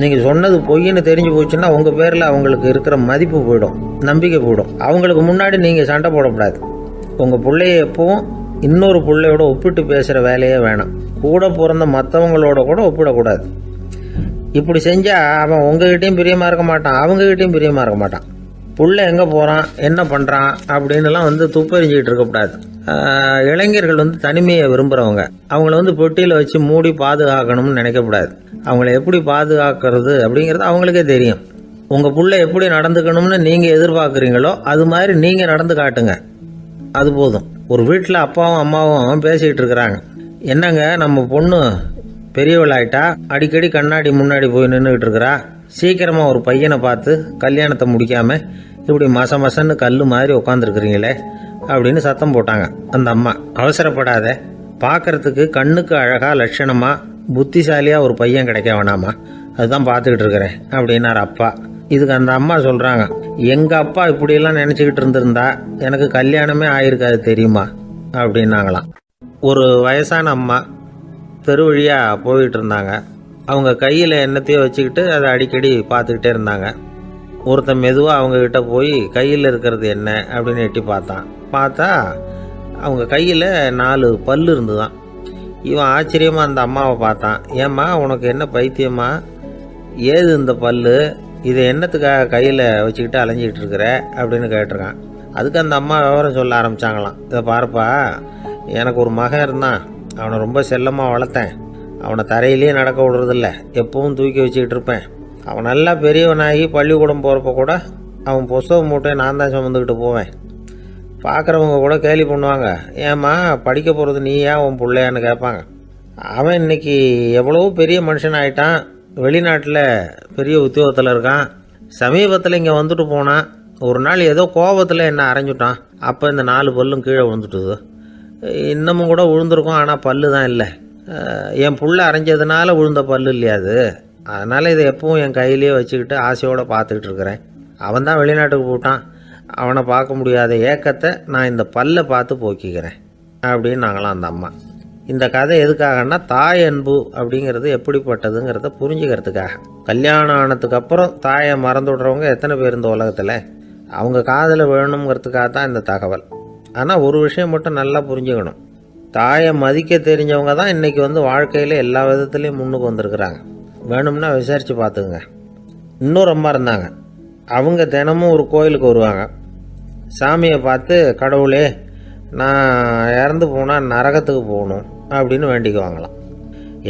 நீங்கள் சொன்னது பொய்ன்னு தெரிஞ்சு போச்சுன்னா உங்கள் பேரில் அவங்களுக்கு இருக்கிற மதிப்பு போயிடும், நம்பிக்கை போயிடும். அவங்களுக்கு முன்னாடி நீங்கள் சண்டை போடக்கூடாது. உங்கள் பிள்ளைய எப்பவும் இன்னொரு பிள்ளையோட ஒப்பிட்டு பேசுகிற வேலையே வேணாம். கூட பிறந்த மற்றவங்களோட கூட ஒப்பிடக்கூடாது. இப்படி செஞ்சால் அவன் உங்ககிட்டையும் பிரியமாக இருக்க மாட்டான், அவங்ககிட்டையும் பிரியமாக இருக்க மாட்டான். புள்ள எங்கே போகிறான், என்ன பண்ணுறான் அப்படின்னுலாம் துப்பறிஞ்சிக்கிட்டு இருக்கக்கூடாது. இளைஞர்கள் தனிமையை விரும்புகிறவங்க. அவங்கள பெட்டியில் வச்சு மூடி பாதுகாக்கணும்னு நினைக்கக்கூடாது. அவங்கள எப்படி பாதுகாக்கிறது அப்படிங்கிறது அவங்களுக்கே தெரியும். உங்கள் புள்ள எப்படி நடந்துக்கணும்னு நீங்கள் எதிர்பார்க்குறீங்களோ அது மாதிரி நீங்கள் நடந்து காட்டுங்க, அது போதும். ஒரு வீட்டில் அப்பாவும் அம்மாவும் பேசிக்கிட்டு இருக்கிறாங்க. என்னங்க, நம்ம பொண்ணு பெரியவளாயிட்டா, அடிக்கடி கண்ணாடி முன்னாடி போய் நின்றுக்கிட்டு இருக்கிறா, சீக்கிரமாக ஒரு பையனை பார்த்து கல்யாணத்தை முடிக்காமல் இப்படி மசன்னு கல் மாதிரி உட்காந்துருக்குறீங்களே அப்படின்னு சத்தம் போட்டாங்க அந்த அம்மா. அவசரப்படாத, பார்க்கறதுக்கு கண்ணுக்கு அழகாக லட்சணமாக புத்திசாலியாக ஒரு பையன் கிடைக்க வேணாமா, அதுதான் பார்த்துக்கிட்டு இருக்கிறேன் அப்படின்னார் அப்பா. இதுக்கு அந்த அம்மா சொல்கிறாங்க, எங்கள் அப்பா இப்படியெல்லாம் நினச்சிக்கிட்டு இருந்திருந்தா எனக்கு கல்யாணமே ஆயிருக்காது தெரியுமா அப்படின்னாங்களாம். ஒரு வயசான அம்மா தெரு வழியாக போயிட்டு இருந்தாங்க. அவங்க கையில் என்னத்தையோ வச்சுக்கிட்டு அதை அடிக்கடி பார்த்துக்கிட்டே இருந்தாங்க. ஒருத்தன் மெதுவாக அவங்கக்கிட்ட போய் கையில் இருக்கிறது என்ன அப்படின்னு எட்டி பார்த்தா அவங்க கையில் 4 பல் இருந்துதான். இவன் ஆச்சரியமாக அந்த அம்மாவை பார்த்தான். ஏம்மா, உனக்கு என்ன பைத்தியமா, ஏது இந்த பல், இதை என்னத்துக்காக கையில் வச்சுக்கிட்டு அலைஞ்சிக்கிட்டு இருக்கிற அப்படின்னு கேட்டிருக்கான். அதுக்கு அந்த அம்மா விவரம் சொல்ல ஆரம்பித்தாங்களாம். இதை பாருப்பா, எனக்கு ஒரு மகன் இருந்தான், அவனை ரொம்ப செல்லமாக வளர்த்தேன். அவனை தரையிலேயே நடக்க விடுறதில்ல, எப்பவும் தூக்கி வச்சுக்கிட்டு இருப்பேன். அவன் நல்லா பெரியவனாகி பள்ளிக்கூடம் போகிறப்ப கூட அவன் புஸ்தக மூட்டையை நான் தான் சுமந்துக்கிட்டு போவேன். பார்க்குறவங்க கூட கேலி பண்ணுவாங்க, ஏம்மா படிக்க போகிறது நீயா உன் பிள்ளையான்னு கேட்பாங்க. அவன் இன்னைக்கு எவ்வளோ பெரிய மனுஷன் ஆகிட்டான், வெளிநாட்டில் பெரிய உத்தியோகத்தில் இருக்கான். சமீபத்தில் இங்கே வந்துட்டு போனான். ஒரு நாள் ஏதோ கோபத்தில் என்ன அரைஞ்சுட்டான், அப்போ இந்த 4 பல்லும் கீழே விழுந்துட்டுது. இன்னமும் கூட விழுந்திருக்கும், ஆனால் பல்லு தான் இல்லை. என் புள்ள அரைஞ்சதுனால விழுந்த பல்லு இல்லையா அது, அதனால் இதை எப்பவும் என் கையிலேயே வச்சுக்கிட்டு ஆசையோடு பார்த்துக்கிட்டு இருக்கிறேன். அவன் தான் வெளிநாட்டுக்கு போட்டான், அவனை பார்க்க முடியாத ஏக்கத்தை நான் இந்த பல்லை பார்த்து போக்கிக்கிறேன் அப்படின்னு நாங்களாம் அந்த அம்மா. இந்த கதை எதுக்காகன்னா, தாய் அன்பு அப்படிங்கிறது எப்படிப்பட்டதுங்கிறத புரிஞ்சுக்கிறதுக்காக. கல்யாணம் ஆனதுக்கு அப்புறம் தாயை மறந்து விடுறவங்க எத்தனை பேர் இந்த உலகத்தில்? அவங்க காதில் வேணுங்கிறதுக்காக தான் இந்த தகவல். ஆனால் ஒரு விஷயம் மட்டும் நல்லா புரிஞ்சுக்கணும், தாயை மதிக்க தெரிஞ்சவங்க தான் இன்றைக்கி வாழ்க்கையில் எல்லா விதத்துலேயும் முன்னுக்கு வந்திருக்கிறாங்க. வேணும்னா விசாரித்து பார்த்துங்க. இன்னொரு அம்மா இருந்தாங்க, அவங்க தினமும் ஒரு கோயிலுக்கு வருவாங்க. சாமியை பார்த்து, கடவுளே நான் இறந்து போனால் நரகத்துக்கு போகணும் அப்படின்னு வேண்டிக்குவாங்களாம்.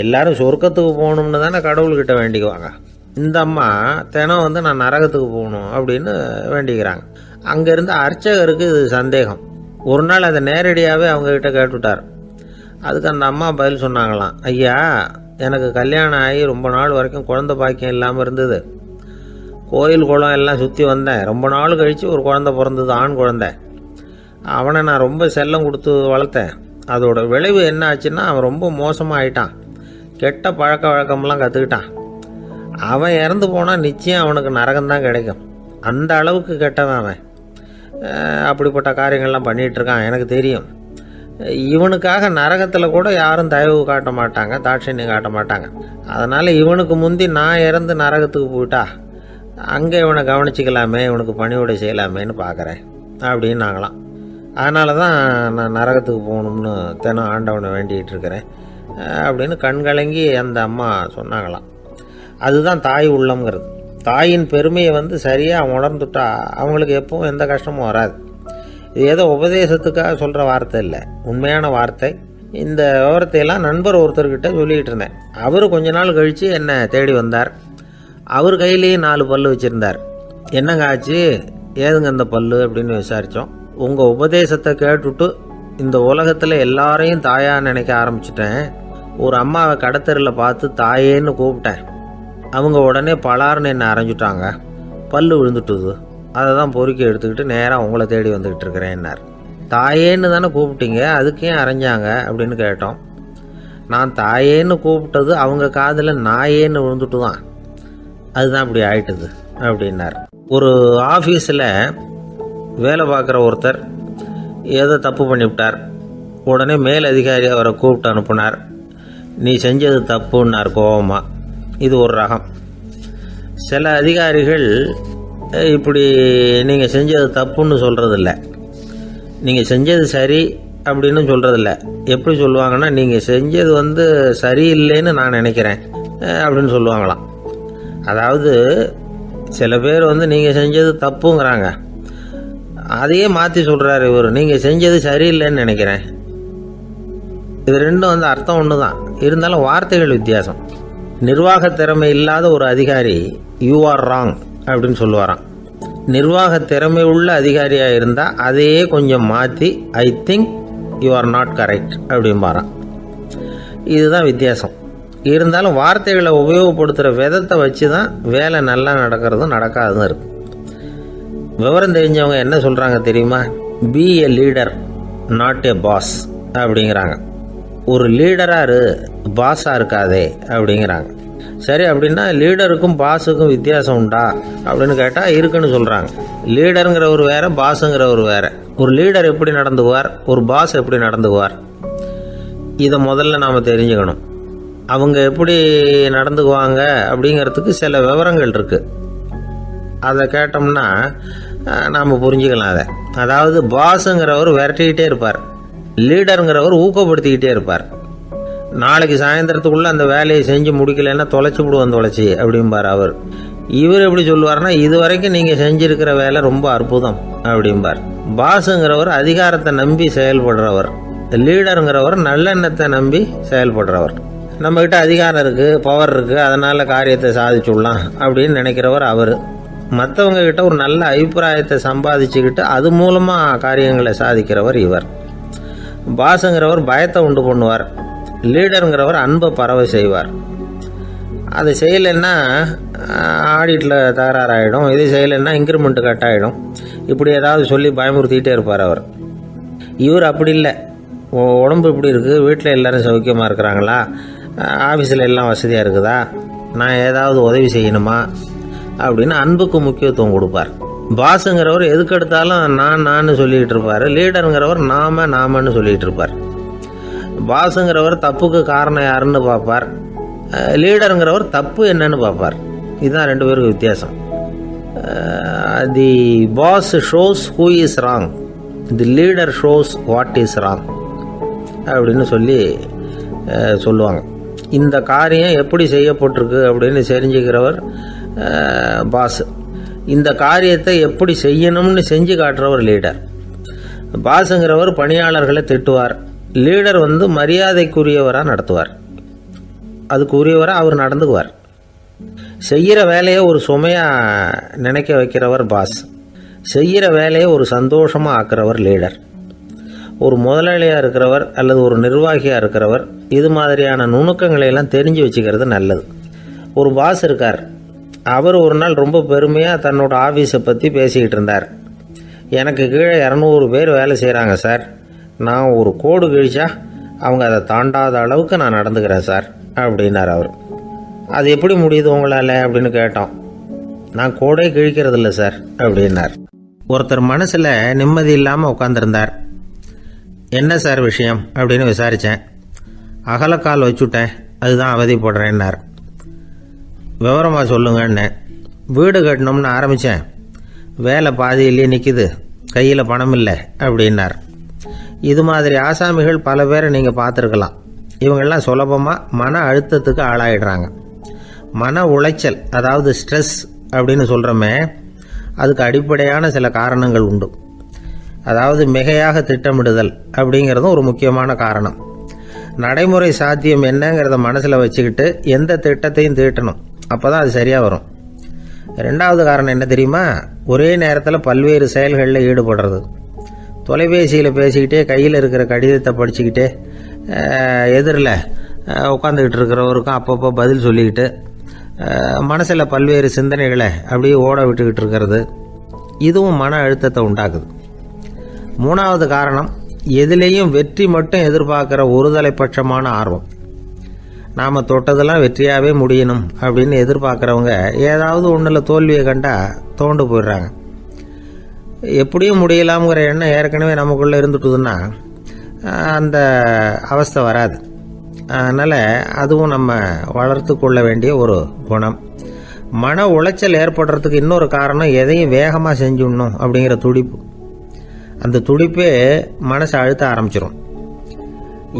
எல்லோரும் சொர்க்கத்துக்கு போகணும்னு தானே கடவுள்கிட்ட வேண்டிக்குவாங்க. இந்த அம்மா தினம் நான் நரகத்துக்கு போகணும் அப்படின்னு வேண்டிக்கிறாங்க. அங்கேருந்து அர்ச்சகருக்கு இது சந்தேகம். ஒரு நாள் அதை நேரடியாகவே அவங்கக்கிட்ட கேட்டுவிட்டார். அதுக்கு அந்த அம்மா பதில் சொன்னாங்களாம், ஐயா, எனக்கு கல்யாணம் ஆகி ரொம்ப நாள் வரைக்கும் குழந்தை பாக்கியம் இல்லாமல் இருந்தது. கோயில் குளம் எல்லாம் சுற்றி வந்தேன். ரொம்ப நாள் கழித்து ஒரு குழந்தை பிறந்தது, ஆண் குழந்தை. அவனை நான் ரொம்ப செல்லம் கொடுத்து வளர்த்தேன். அதோட விளைவு என்ன ஆச்சுன்னா, அவன் ரொம்ப மோசமாக ஆகிட்டான். கெட்ட பழக்க வழக்கம்லாம் கற்றுக்கிட்டான். அவன் இறந்து போனால் நிச்சயம் அவனுக்கு நரகம்தான் கிடைக்கும். அந்த அளவுக்கு கெட்டவன் அவன். அப்படிப்பட்ட காரியங்கள்லாம் பண்ணிகிட்ருக்கான், எனக்கு தெரியும். இவனுக்காக நரகத்தில் கூட யாரும் தயவு காட்ட மாட்டாங்க, தாட்சண்யம் காட்ட மாட்டாங்க. அதனால் இவனுக்கு முந்தி நான் இறந்து நரகத்துக்கு போயிட்டா அங்கே இவனை கவனிச்சிக்கலாமே, இவனுக்கு பணிவிடை செய்யலாமேன்னு பார்க்குறேன் அப்படின்னு நாங்களாம். அதனால தான் நான் நரகத்துக்கு போகணும்னு தினம் ஆண்டவனை வேண்டிகிட்டு இருக்கிறேன் அப்படின்னு கண்கலங்கி அந்த அம்மா சொன்னாங்களாம். அதுதான் தாய் உள்ளம்ங்கிறது. தாயின் பெருமையை சரியாக உணர்ந்துட்டா அவங்களுக்கு எப்பவும் எந்த கஷ்டமும் வராது. இது ஏதோ உபதேசத்துக்காக சொல்கிற வார்த்தை இல்லை, உண்மையான வார்த்தை. இந்த விவரத்தையெல்லாம் நண்பர் ஒருத்தர்கிட்ட சொல்லிக்கிட்டு இருந்தேன். அவர் கொஞ்ச நாள் கழித்து என்னை தேடி வந்தார். அவர் கையிலேயே 4 பல்லு வச்சுருந்தார். என்னங்க ஆச்சு, ஏதுங்க அந்த பல்லு அப்படின்னு விசாரித்தோம். உங்கள் உபதேசத்தை கேட்டுவிட்டு இந்த உலகத்தில் எல்லாரையும் தாயாக நினைக்க ஆரம்பிச்சிட்டேன். ஒரு அம்மாவை கடத்தரில் பார்த்து தாயேன்னு கூப்பிட்டேன். அவங்க உடனே பலார்னு என்னை அரைஞ்சிட்டாங்க. பல்லு விழுந்துட்டுது. அதை தான் பொறுக்கி எடுத்துக்கிட்டு நேராக உங்களை தேடி வந்துக்கிட்டு இருக்கிறேன்னார். தாயேன்னு தானே கூப்பிட்டீங்க, அதுக்கு ஏன் அரைஞ்சாங்க அப்படின்னு கேட்டோம். நான் தாயேன்னு கூப்பிட்டது அவங்க காதில் நாயேன்னு விழுந்துட்டு தான், அதுதான் இப்படி ஆயிட்டுது அப்படின்னார். ஒரு ஆஃபீஸில் வேலை பார்க்குற ஒருத்தர் ஏதோ தப்பு பண்ணிவிட்டார். உடனே மேல் அதிகாரி அவரை கூப்பிட்டு அனுப்புனார். நீ செஞ்சது தப்புன்னார் கோபமாக. இது ஒரு ரகம். சில அதிகாரிகள் இப்படி நீங்கள் செஞ்சது தப்புன்னு சொல்கிறதில்ல, நீங்கள் செஞ்சது சரி அப்படின்னு சொல்கிறதில்ல. எப்படி சொல்லுவாங்கன்னா, நீங்கள் செஞ்சது சரியில்லைன்னு நான் நினைக்கிறேன் அப்படின்னு சொல்லுவாங்களாம். அதாவது சில பேர் நீங்கள் செஞ்சது தப்புங்கிறாங்க, அதையே மாற்றி சொல்கிறாரு இவர், நீங்கள் செஞ்சது சரியில்லைன்னு நினைக்கிறேன். இது ரெண்டும் அர்த்தம் ஒன்று தான், இருந்தாலும் வார்த்தைகள் வித்தியாசம். நிர்வாக திறமை இல்லாத ஒரு அதிகாரி யூ ஆர் ராங் அப்படின்னு சொல்லுவாராம். நிர்வாக திறமை உள்ள அதிகாரியாக இருந்தால் அதையே கொஞ்சம் மாற்றி I think you are not correct அப்படிம்பாராம். இதுதான் வித்தியாசம். இருந்தாலும் வார்த்தைகளை உபயோகப்படுத்துகிற விதத்தை வச்சு தான் வேலை நல்லா நடக்கிறதும் நடக்காததும் இருக்குது. விவரம் தெரிஞ்சவங்க என்ன சொல்கிறாங்க தெரியுமா? Be a leader not a boss அப்படிங்கிறாங்க. ஒரு லீடராக பாஸாக இருக்காதே அப்படிங்கிறாங்க. சரி, அப்படின்னா லீடருக்கும் பாஸுக்கும் வித்தியாசம் உண்டா அப்படின்னு கேட்டால் இருக்குன்னு சொல்கிறாங்க. லீடருங்கிறவர் வேறு, பாஸுங்கிறவர் வேறு. ஒரு லீடர் எப்படி நடந்துக்குவார், ஒரு பாஸ் எப்படி நடந்துக்குவார், இதை முதல்ல நாம் தெரிஞ்சுக்கணும். அவங்க எப்படி நடந்துக்குவாங்க அப்படிங்கிறதுக்கு சில விவரங்கள் இருக்குது. அதை கேட்டோம்னா நாம் புரிஞ்சுக்கலாம் அதை. அதாவது பாஸுங்கிறவர் விரட்டிக்கிட்டே இருப்பார், லீடருங்கிறவர் ஊக்கப்படுத்திக்கிட்டே இருப்பார். நாளைக்கு சாயந்தரத்துக்குள்ளே அந்த வேலையை செஞ்சு முடிக்கலைன்னா தொலைச்சி விடுவோம் தொலைச்சி அப்படிம்பார் அவர். இவர் எப்படி சொல்லுவார்னா, இது வரைக்கும் நீங்கள் செஞ்சுருக்கிற வேலை ரொம்ப அற்புதம் அப்படிம்பார். பாஸுங்கிறவர் அதிகாரத்தை நம்பி செயல்படுறவர், லீடருங்கிறவர் நல்லெண்ணத்தை நம்பி செயல்படுறவர். நம்மக்கிட்ட அதிகாரம் இருக்குது, பவர் இருக்குது, அதனால் காரியத்தை சாதிச்சுடலாம் அப்படின்னு நினைக்கிறவர் அவர். மற்றவங்க கிட்ட ஒரு நல்ல அபிப்பிராயத்தை சம்பாதிச்சுக்கிட்டு அது மூலமாக காரியங்களை சாதிக்கிறவர் இவர். பாஸுங்கிறவர் பயத்தை உண்டு பண்ணுவார், லீடருங்கிறவர் அன்பை பரவ செய்வார். அதை செய்யலைன்னா ஆடிட்டில் தகராறாயிடும், இது செய்யலைன்னா இன்க்ரிமெண்ட்டு கட் ஆகிடும், இப்படி ஏதாவது சொல்லி பயமுறுத்திக்கிட்டே இருப்பார் அவர். இவர் அப்படி இல்லை. உடம்பு இப்படி இருக்குது, வீட்டில் எல்லோரும் சௌக்கியமாக இருக்கிறாங்களா, ஆஃபீஸில் எல்லாம் வசதியாக இருக்குதா, நான் ஏதாவது உதவி செய்யணுமா அப்படின்னு அன்புக்கு முக்கியத்துவம் கொடுப்பார். பாஸுங்கிறவர் எதுக்கு எடுத்தாலும் நான் சொல்லிகிட்டு இருப்பார். லீடருங்கிறவர் நாமன்னு சொல்லிகிட்டு இருப்பார். பாஸுங்கிறவர் தப்புக்கு காரணம் யாருன்னு பார்ப்பார். லீடருங்கிறவர் தப்பு என்னன்னு பார்ப்பார். இதுதான் ரெண்டு பேருக்கு வித்தியாசம். The boss shows who is wrong, the leader shows what is wrong அப்படின்னு சொல்லுவாங்க. இந்த காரியம் எப்படி செய்யப்பட்டிருக்கு அப்படின்னு தெரிஞ்சுக்கிறவர் பாஸ். இந்த காரியத்தை எப்படி செய்யணும்னு செஞ்சு காட்டுறவர் லீடர். பாஸுங்கிறவர் பணியாளர்களை திட்டுவார். லீடர் மரியாதைக்குரியவராக நடத்துவார். அதுக்கு உரியவராக அவர் நடந்துக்குவார். செய்கிற வேலையை ஒரு சுமையாக நினைக்க வைக்கிறவர் பாஸ். செய்கிற வேலையை ஒரு சந்தோஷமாக ஆக்கிறவர் லீடர். ஒரு முதலாளியாக இருக்கிறவர் அல்லது ஒரு நிர்வாகியாக இருக்கிறவர் இது மாதிரியான நுணுக்கங்களை எல்லாம் தெரிஞ்சு வச்சுக்கிறது நல்லது. ஒரு பாஸ் இருக்கார். அவர் ஒரு நாள் ரொம்ப பெருமையாக தன்னோட ஆஃபீஸை பற்றி பேசிக்கிட்டு இருந்தார். எனக்கு கீழே 200 பேர் வேலை செய்கிறாங்க சார். நான் ஒரு கோடு கிழிச்சா அவங்க அதை தாண்டாத அளவுக்கு நான் நடந்துக்கிறேன் சார் அப்படின்னார் அவர். அது எப்படி முடியுது உங்களால் அப்படின்னு கேட்டோம். நான் கோடே கிழிக்கிறதில்ல சார் அப்படின்னார். ஒருத்தர் மனசில் நிம்மதி இல்லாமல் உட்காந்துருந்தார். என்ன சார் விஷயம் அப்படின்னு விசாரித்தேன். அகலக்கால் வச்சுட்டேன், அதுதான் அவதிப்படுறேன்னார். விவரமாக சொல்லுங்கன்னு. வீடு கட்டணும்னு ஆரம்பித்தேன், வேலை பாதியிலே நிற்கிது, கையில் பணம் இல்லை அப்படின்னார். இது மாதிரி ஆசாமிகள் பல பேரை நீங்கள் பார்த்துருக்கலாம். இவங்கெல்லாம் சுலபமாக மன அழுத்தத்துக்கு ஆளாயிடுறாங்க. மன உளைச்சல், அதாவது ஸ்ட்ரெஸ் அப்படின்னு சொல்கிறோமே, அதுக்கு அடிப்படையான சில காரணங்கள் உண்டு. அதாவது மிகையாக திட்டமிடுதல் அப்படிங்கிறதும் ஒரு முக்கியமான காரணம். நடைமுறை சாத்தியம் என்னங்கிறத மனசில் வச்சுக்கிட்டு எந்த திட்டத்தையும் தீட்டணும், அப்போ தான் அது சரியாக வரும். ரெண்டாவது காரணம் என்ன தெரியுமா? ஒரே நேரத்தில் பல்வேறு செயல்களில் ஈடுபடுறது. தொலைபேசியில் பேசிக்கிட்டே கையில் இருக்கிற கடிதத்தை படிச்சுக்கிட்டே எதிரில் உட்காந்துக்கிட்டு இருக்கிறவருக்கும் அப்பப்போ பதில் சொல்லிக்கிட்டு மனசில் பல்வேறு சிந்தனைகளை அப்படியே ஓட விட்டுக்கிட்டு இருக்கிறது, இதுவும் மன அழுத்தத்தை உண்டாக்குது. மூணாவது காரணம், எதிலேயும் வெற்றி மட்டும் எதிர்பார்க்குற ஒருதலைப்பட்சமான ஆர்வம். நாம் தொட்டதெல்லாம் வெற்றியாகவே முடியணும் அப்படின்னு எதிர்பார்க்குறவங்க ஏதாவது ஒன்றில் தோல்வியை கண்டால் தோண்டு போயிடுறாங்க. எப்படியும் முடியலாம்ங்கிற எண்ணம் ஏற்கனவே நமக்குள்ளே இருந்துட்டுதுன்னா அந்த அவஸ்தை வராது. அதனால் அதுவும் நம்ம வளர்த்து கொள்ள வேண்டிய ஒரு குணம். மன உளைச்சல் ஏற்படுறதுக்கு இன்னொரு காரணம், எதையும் வேகமாக செஞ்சுடணும் அப்படிங்கிற துடிப்பு. அந்த துடிப்பே மனசை அழுத்த ஆரம்பிச்சிடும்.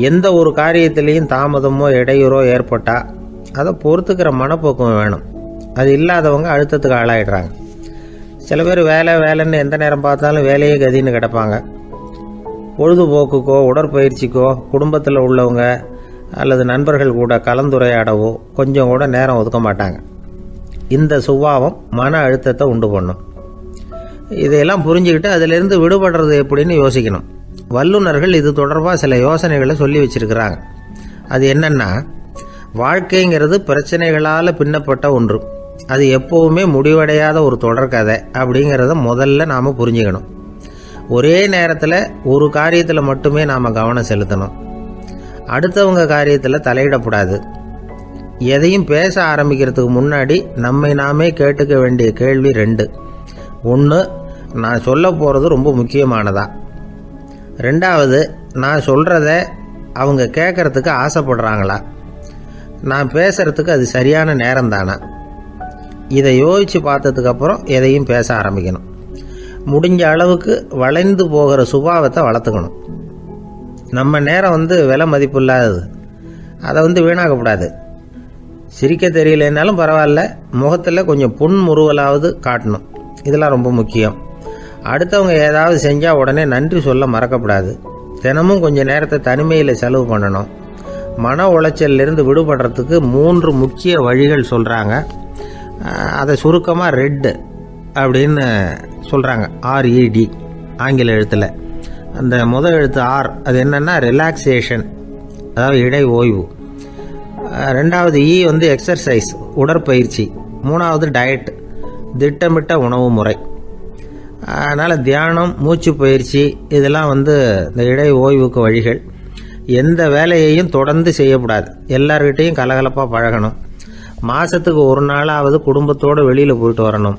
எந்த ஒரு காரியத்திலையும் தாமதமோ இடையூறோ ஏற்பட்டால் அதை பொறுத்துக்கிற மனப்போக்கம் வேணும். அது இல்லாதவங்க அழுத்தத்துக்கு ஆளாயிடுறாங்க. சில பேர் வேலைன்னு எந்த நேரம் பார்த்தாலும் வேலையே கதின்னு கிடப்பாங்க. பொழுதுபோக்குக்கோ உடற்பயிற்சிக்கோ குடும்பத்தில் உள்ளவங்க அல்லது நண்பர்கள் கூட கலந்துரையாடவோ கொஞ்சம் கூட நேரம் ஒதுக்க மாட்டாங்க. இந்த சுபாவம் மன அழுத்தத்தை உண்டு பண்ணும். இதையெல்லாம் புரிஞ்சுக்கிட்டு அதிலிருந்து விடுபடுறது எப்படின்னு யோசிக்கணும். வல்லுநர்கள் இது தொடர்பாக சில யோசனைகளை சொல்லி வச்சிருக்கிறாங்க. அது என்னன்னா, வாழ்க்கைங்கிறது பிரச்சனைகளால் பின்னப்பட்ட ஒன்று. அது எப்போவுமே முடிவடையாத ஒரு தொடர்கதை அப்படிங்கிறத முதல்ல நாம் புரிஞ்சுக்கணும். ஒரே நேரத்தில் ஒரு காரியத்தில் மட்டுமே நாம் கவனம் செலுத்தணும். அடுத்தவங்க காரியத்தில் தலையிடக்கூடாது. எதையும் பேச ஆரம்பிக்கிறதுக்கு முன்னாடி நம்மை நாமே கேட்டுக்க வேண்டிய கேள்வி 2. 1, நான் சொல்ல போகிறது ரொம்ப முக்கியமானதா? 2வது, நான் சொல்கிறத அவங்க கேட்குறதுக்கு ஆசைப்படுறாங்களா? நான் பேசுகிறதுக்கு அது சரியான நேரம் தானா? இதை யோசித்து பார்த்ததுக்கப்புறம் எதையும் பேச ஆரம்பிக்கணும். முடிஞ்ச அளவுக்கு வளைந்து போகிற சுபாவத்தை வளர்த்துக்கணும். நம்ம நேரம் விலை மதிப்பு இல்லாதது, அதை வீணாக்கக்கூடாது. சிரிக்க தெரியலனாலும் பரவாயில்ல, முகத்தில் கொஞ்சம் புன்முறுவலாவது காட்டணும். இதெல்லாம் ரொம்ப முக்கியம். அடுத்தவங்க ஏதாவது செஞ்சால் உடனே நன்றி சொல்ல மறக்கக்கூடாது. தினமும் கொஞ்சம் நேரத்தை தனிமையில் செலவு பண்ணணும். மன உளைச்சலிருந்து விடுபடுறதுக்கு 3 முக்கிய வழிகள் சொல்கிறாங்க. அதை சுருக்கமாக ரெட் அப்படின்னு சொல்கிறாங்க. RED ஆங்கில எழுத்தில். அந்த முதல் எழுத்து R, அது என்னென்னா ரிலாக்ஸேஷன், அதாவது இடை ஓய்வு. 2வது E எக்ஸர்சைஸ், உடற்பயிற்சி. 3வது டயட், திட்டமிட்ட உணவு முறை. அதனால் தியானம், மூச்சு பயிற்சி இதெல்லாம் இந்த இடை ஓய்வுக்கு வழிகள். எந்த வேலையையும் தொடர்ந்து செய்யக்கூடாது. எல்லார்கிட்டையும் கலகலப்பாக பழகணும். மாதத்துக்கு 1 நாளாவது குடும்பத்தோடு வெளியில் போயிட்டு வரணும்.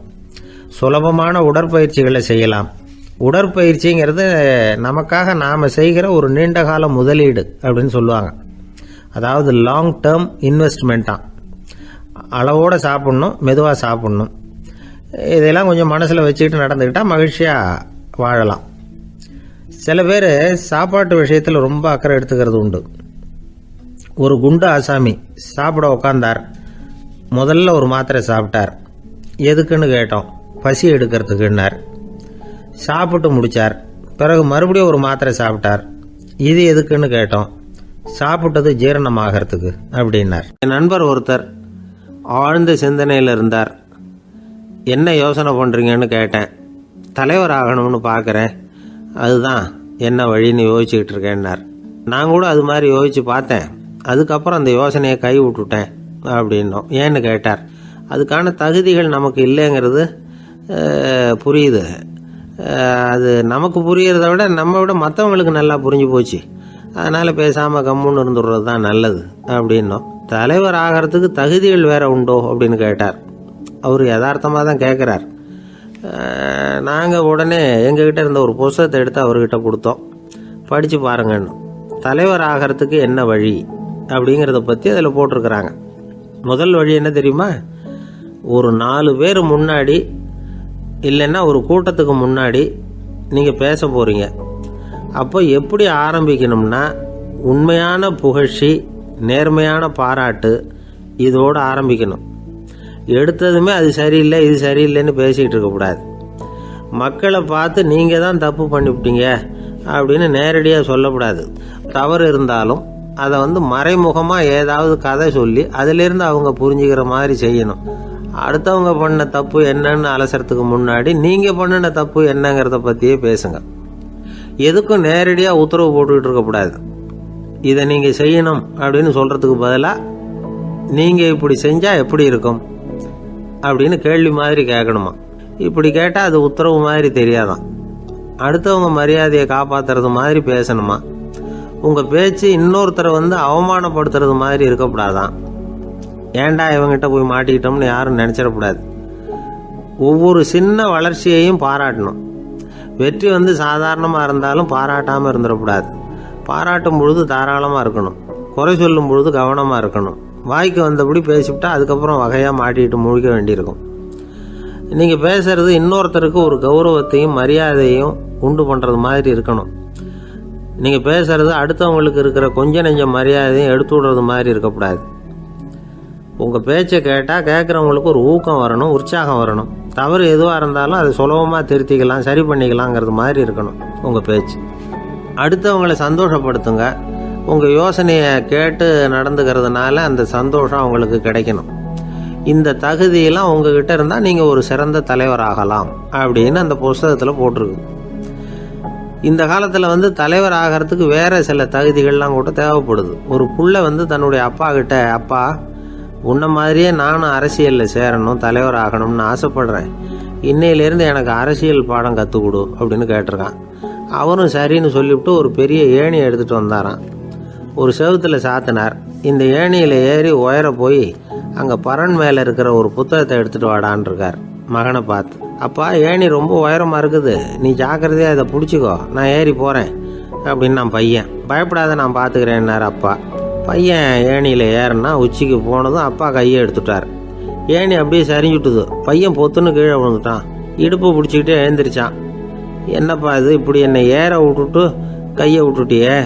சுலபமான உடற்பயிற்சிகளை செய்யலாம். உடற்பயிற்சிங்கிறது நமக்காக நாம் செய்கிற ஒரு நீண்டகால முதலீடு அப்படின்னு சொல்லுவாங்க. அதாவது லாங் டேர்ம் இன்வெஸ்ட்மெண்ட்டாக. அளவோடு சாப்பிட்ணும், மெதுவாக சாப்பிட்ணும். இதெல்லாம் கொஞ்சம் மனசில் வச்சுக்கிட்டு நடந்துக்கிட்டால் மகிழ்ச்சியாக வாழலாம். சில பேர் சாப்பாட்டு விஷயத்தில் ரொம்ப அக்கறை எடுத்துக்கிறது உண்டு. ஒரு குண்டு ஆசாமி சாப்பிட உக்காந்தார். முதல்ல ஒரு மாத்திரை சாப்பிட்டார். எதுக்குன்னு கேட்டோம். பசி எடுக்கிறதுக்குன்னார். சாப்பிட்டு முடித்தார். பிறகு மறுபடியும் ஒரு மாத்திரை சாப்பிட்டார். இது எதுக்குன்னு கேட்டோம். சாப்பிட்டது ஜீரணமாகறதுக்கு அப்படின்னார். என் நண்பர் ஒருத்தர் ஆழ்ந்த சிந்தனையில் இருந்தார். என்ன யோசனை பண்ணுறீங்கன்னு கேட்டேன். தலைவர் ஆகணும்னு பார்க்குறேன், அதுதான் என்ன வழின்னு யோசிச்சுக்கிட்டு இருக்கேன்னார். நான் கூட அது மாதிரி யோசித்து பார்த்தேன். அதுக்கப்புறம் அந்த யோசனையை கை விட்டுட்டேன் அப்படின்னோம். ஏன்னு கேட்டார். அதுக்கான தகுதிகள் நமக்கு இல்லைங்கிறது புரியுது. அது நமக்கு புரியறத விட நம்ம விட மற்றவங்களுக்கு நல்லா புரிஞ்சு போச்சு. அதனால் பேசாமல் கம்முன்னு இருந்துடுறது தான் நல்லது அப்படின்னோம். தலைவர் ஆகிறதுக்கு தகுதிகள் வேற உண்டோ அப்படின்னு கேட்டார். அவர் யதார்த்தமாக தான் கேட்குறார். நாங்கள் உடனே எங்ககிட்ட இருந்த ஒரு புத்தகத்தை எடுத்து அவர்கிட்ட கொடுத்தோம். படித்து பாருங்கன்னு. தலைவர் ஆகிறதுக்கு என்ன வழி அப்படிங்கிறத பற்றி அதில் போட்டிருக்கிறாங்க. முதல் வழி என்ன தெரியுமா? ஒரு 4 பேர் முன்னாடி இல்லைன்னா ஒரு கூட்டத்துக்கு முன்னாடி நீங்கள் பேச போகிறீங்க. அப்போ எப்படி ஆரம்பிக்கணும்னா, உண்மையான புகழ்ச்சி, நேர்மையான பாராட்டு, இதோடு ஆரம்பிக்கணும். எடுத்ததுமே அது சரியில்லை இது சரியில்லைன்னு பேசிகிட்டு இருக்கக்கூடாது. மக்களை பார்த்து நீங்கள் தான் தப்பு பண்ணிவிட்டீங்க அப்படின்னு நேரடியாக சொல்லக்கூடாது. தவறு இருந்தாலும் அதை மறைமுகமாக ஏதாவது கதை சொல்லி அதிலிருந்து அவங்க புரிஞ்சுக்கிற மாதிரி செய்யணும். அடுத்தவங்க பண்ண தப்பு என்னன்னு அலசறதுக்கு முன்னாடி நீங்கள் பண்ணின தப்பு என்னங்கிறத பற்றியே பேசுங்க. எதுக்கும் நேரடியாக உத்தரவு போட்டுக்கிட்டு இருக்கக்கூடாது. இதை நீங்கள் செய்யணும் அப்படின்னு சொல்கிறதுக்கு பதிலாக நீங்கள் இப்படி செஞ்சால் எப்படி இருக்கும் அப்படின்னு கேள்வி மாதிரி கேட்கணுமா. இப்படி கேட்டால் அது உத்தரவு மாதிரி தெரியாதான். அடுத்தவங்க மரியாதையை காப்பாற்றுறது மாதிரி பேசணுமா. உங்கள் பேச்சு இன்னொருத்தரை அவமானப்படுத்துறது மாதிரி இருக்கக்கூடாதான். ஏண்டா இவங்கிட்ட போய் மாட்டிக்கிட்டோம்னு யாரும் நினச்சிடக்கூடாது. ஒவ்வொரு சின்ன வளர்ச்சியையும் பாராட்டணும். வெற்றி சாதாரணமாக இருந்தாலும் பாராட்டாமல் இருந்துடக்கூடாது. பாராட்டும் பொழுது தாராளமாக இருக்கணும். குறை சொல்லும் பொழுது கவனமாக இருக்கணும். வாய்க்கு வந்தபடி பேசிவிட்டா அதுக்கப்புறம் வகையாக மாட்டிக்கிட்டு முழிக்க வேண்டியிருக்கும். நீங்கள் பேசுறது இன்னொருத்தருக்கு ஒரு கௌரவத்தையும் மரியாதையும் உண்டு பண்ணுறது மாதிரி இருக்கணும். நீங்கள் பேசுறது அடுத்தவங்களுக்கு இருக்கிற கொஞ்ச நெஞ்ச மரியாதையும் எடுத்து விடுறது மாதிரி இருக்கக்கூடாது. உங்கள் பேச்சை கேட்டால் கேட்குறவங்களுக்கு ஒரு ஊக்கம் வரணும், உற்சாகம் வரணும். தவறு எதுவாக இருந்தாலும் அதை சுலபமாக திருத்திக்கலாம், சரி பண்ணிக்கலாங்கிறது மாதிரி இருக்கணும் உங்கள் பேச்சு. அடுத்தவங்களை சந்தோஷப்படுத்துங்க. உங்கள் யோசனையை கேட்டு நடந்துக்கிறதுனால அந்த சந்தோஷம் அவங்களுக்கு கிடைக்கணும். இந்த தகுதியெல்லாம் உங்ககிட்ட இருந்தால் நீங்கள் ஒரு சிறந்த தலைவராகலாம் அப்படின்னு அந்த புஸ்தகத்தில் போட்டிருக்கு. இந்த காலத்தில் தலைவர் ஆகிறதுக்கு வேறு சில தகுதிகள்லாம் கூட தேவைப்படுது. ஒரு புள்ள தன்னுடைய அப்பா கிட்ட, அப்பா உன்ன மாதிரியே நானும் அரசியலில் சேரணும், தலைவர் ஆகணும்னு ஆசைப்படுறேன், இன்னையிலேருந்து எனக்கு அரசியல் பாடம் கற்றுக் கொடு அப்படின்னு கேட்டிருக்கான். அவரும் சரின்னு சொல்லிவிட்டு ஒரு பெரிய ஏணியை எடுத்துகிட்டு வந்தாரான். ஒரு செவுத்தில் சாத்தினார். இந்த ஏணியில் ஏறி உயர போய் அங்கே பரன் மேலே இருக்கிற ஒரு புத்தகத்தை எடுத்துகிட்டு வாடான் இருக்கார். மகனை பார்த்து, அப்பா ஏணி ரொம்ப உயரமாக இருக்குது, நீ ஜாக்கிரதையாக இதை பிடிச்சிக்கோ, நான் ஏறி போகிறேன் அப்படின்னு நான் பையன். பயப்படாத, நான் பார்த்துக்கிறேன்னார் அப்பா. பையன் ஏணியில் ஏறினா உச்சிக்கு போனதும் அப்பா கையை எடுத்துட்டார். ஏணி அப்படியே சரிஞ்சுட்டுது. பையன் பொத்துன்னு கீழே விழுந்துட்டான். இடுப்பு பிடிச்சிக்கிட்டே எழுந்திரிச்சான். என்னப்பா இது, இப்படி என்னை ஏற விட்டுட்டு கையை விட்டுட்டியே,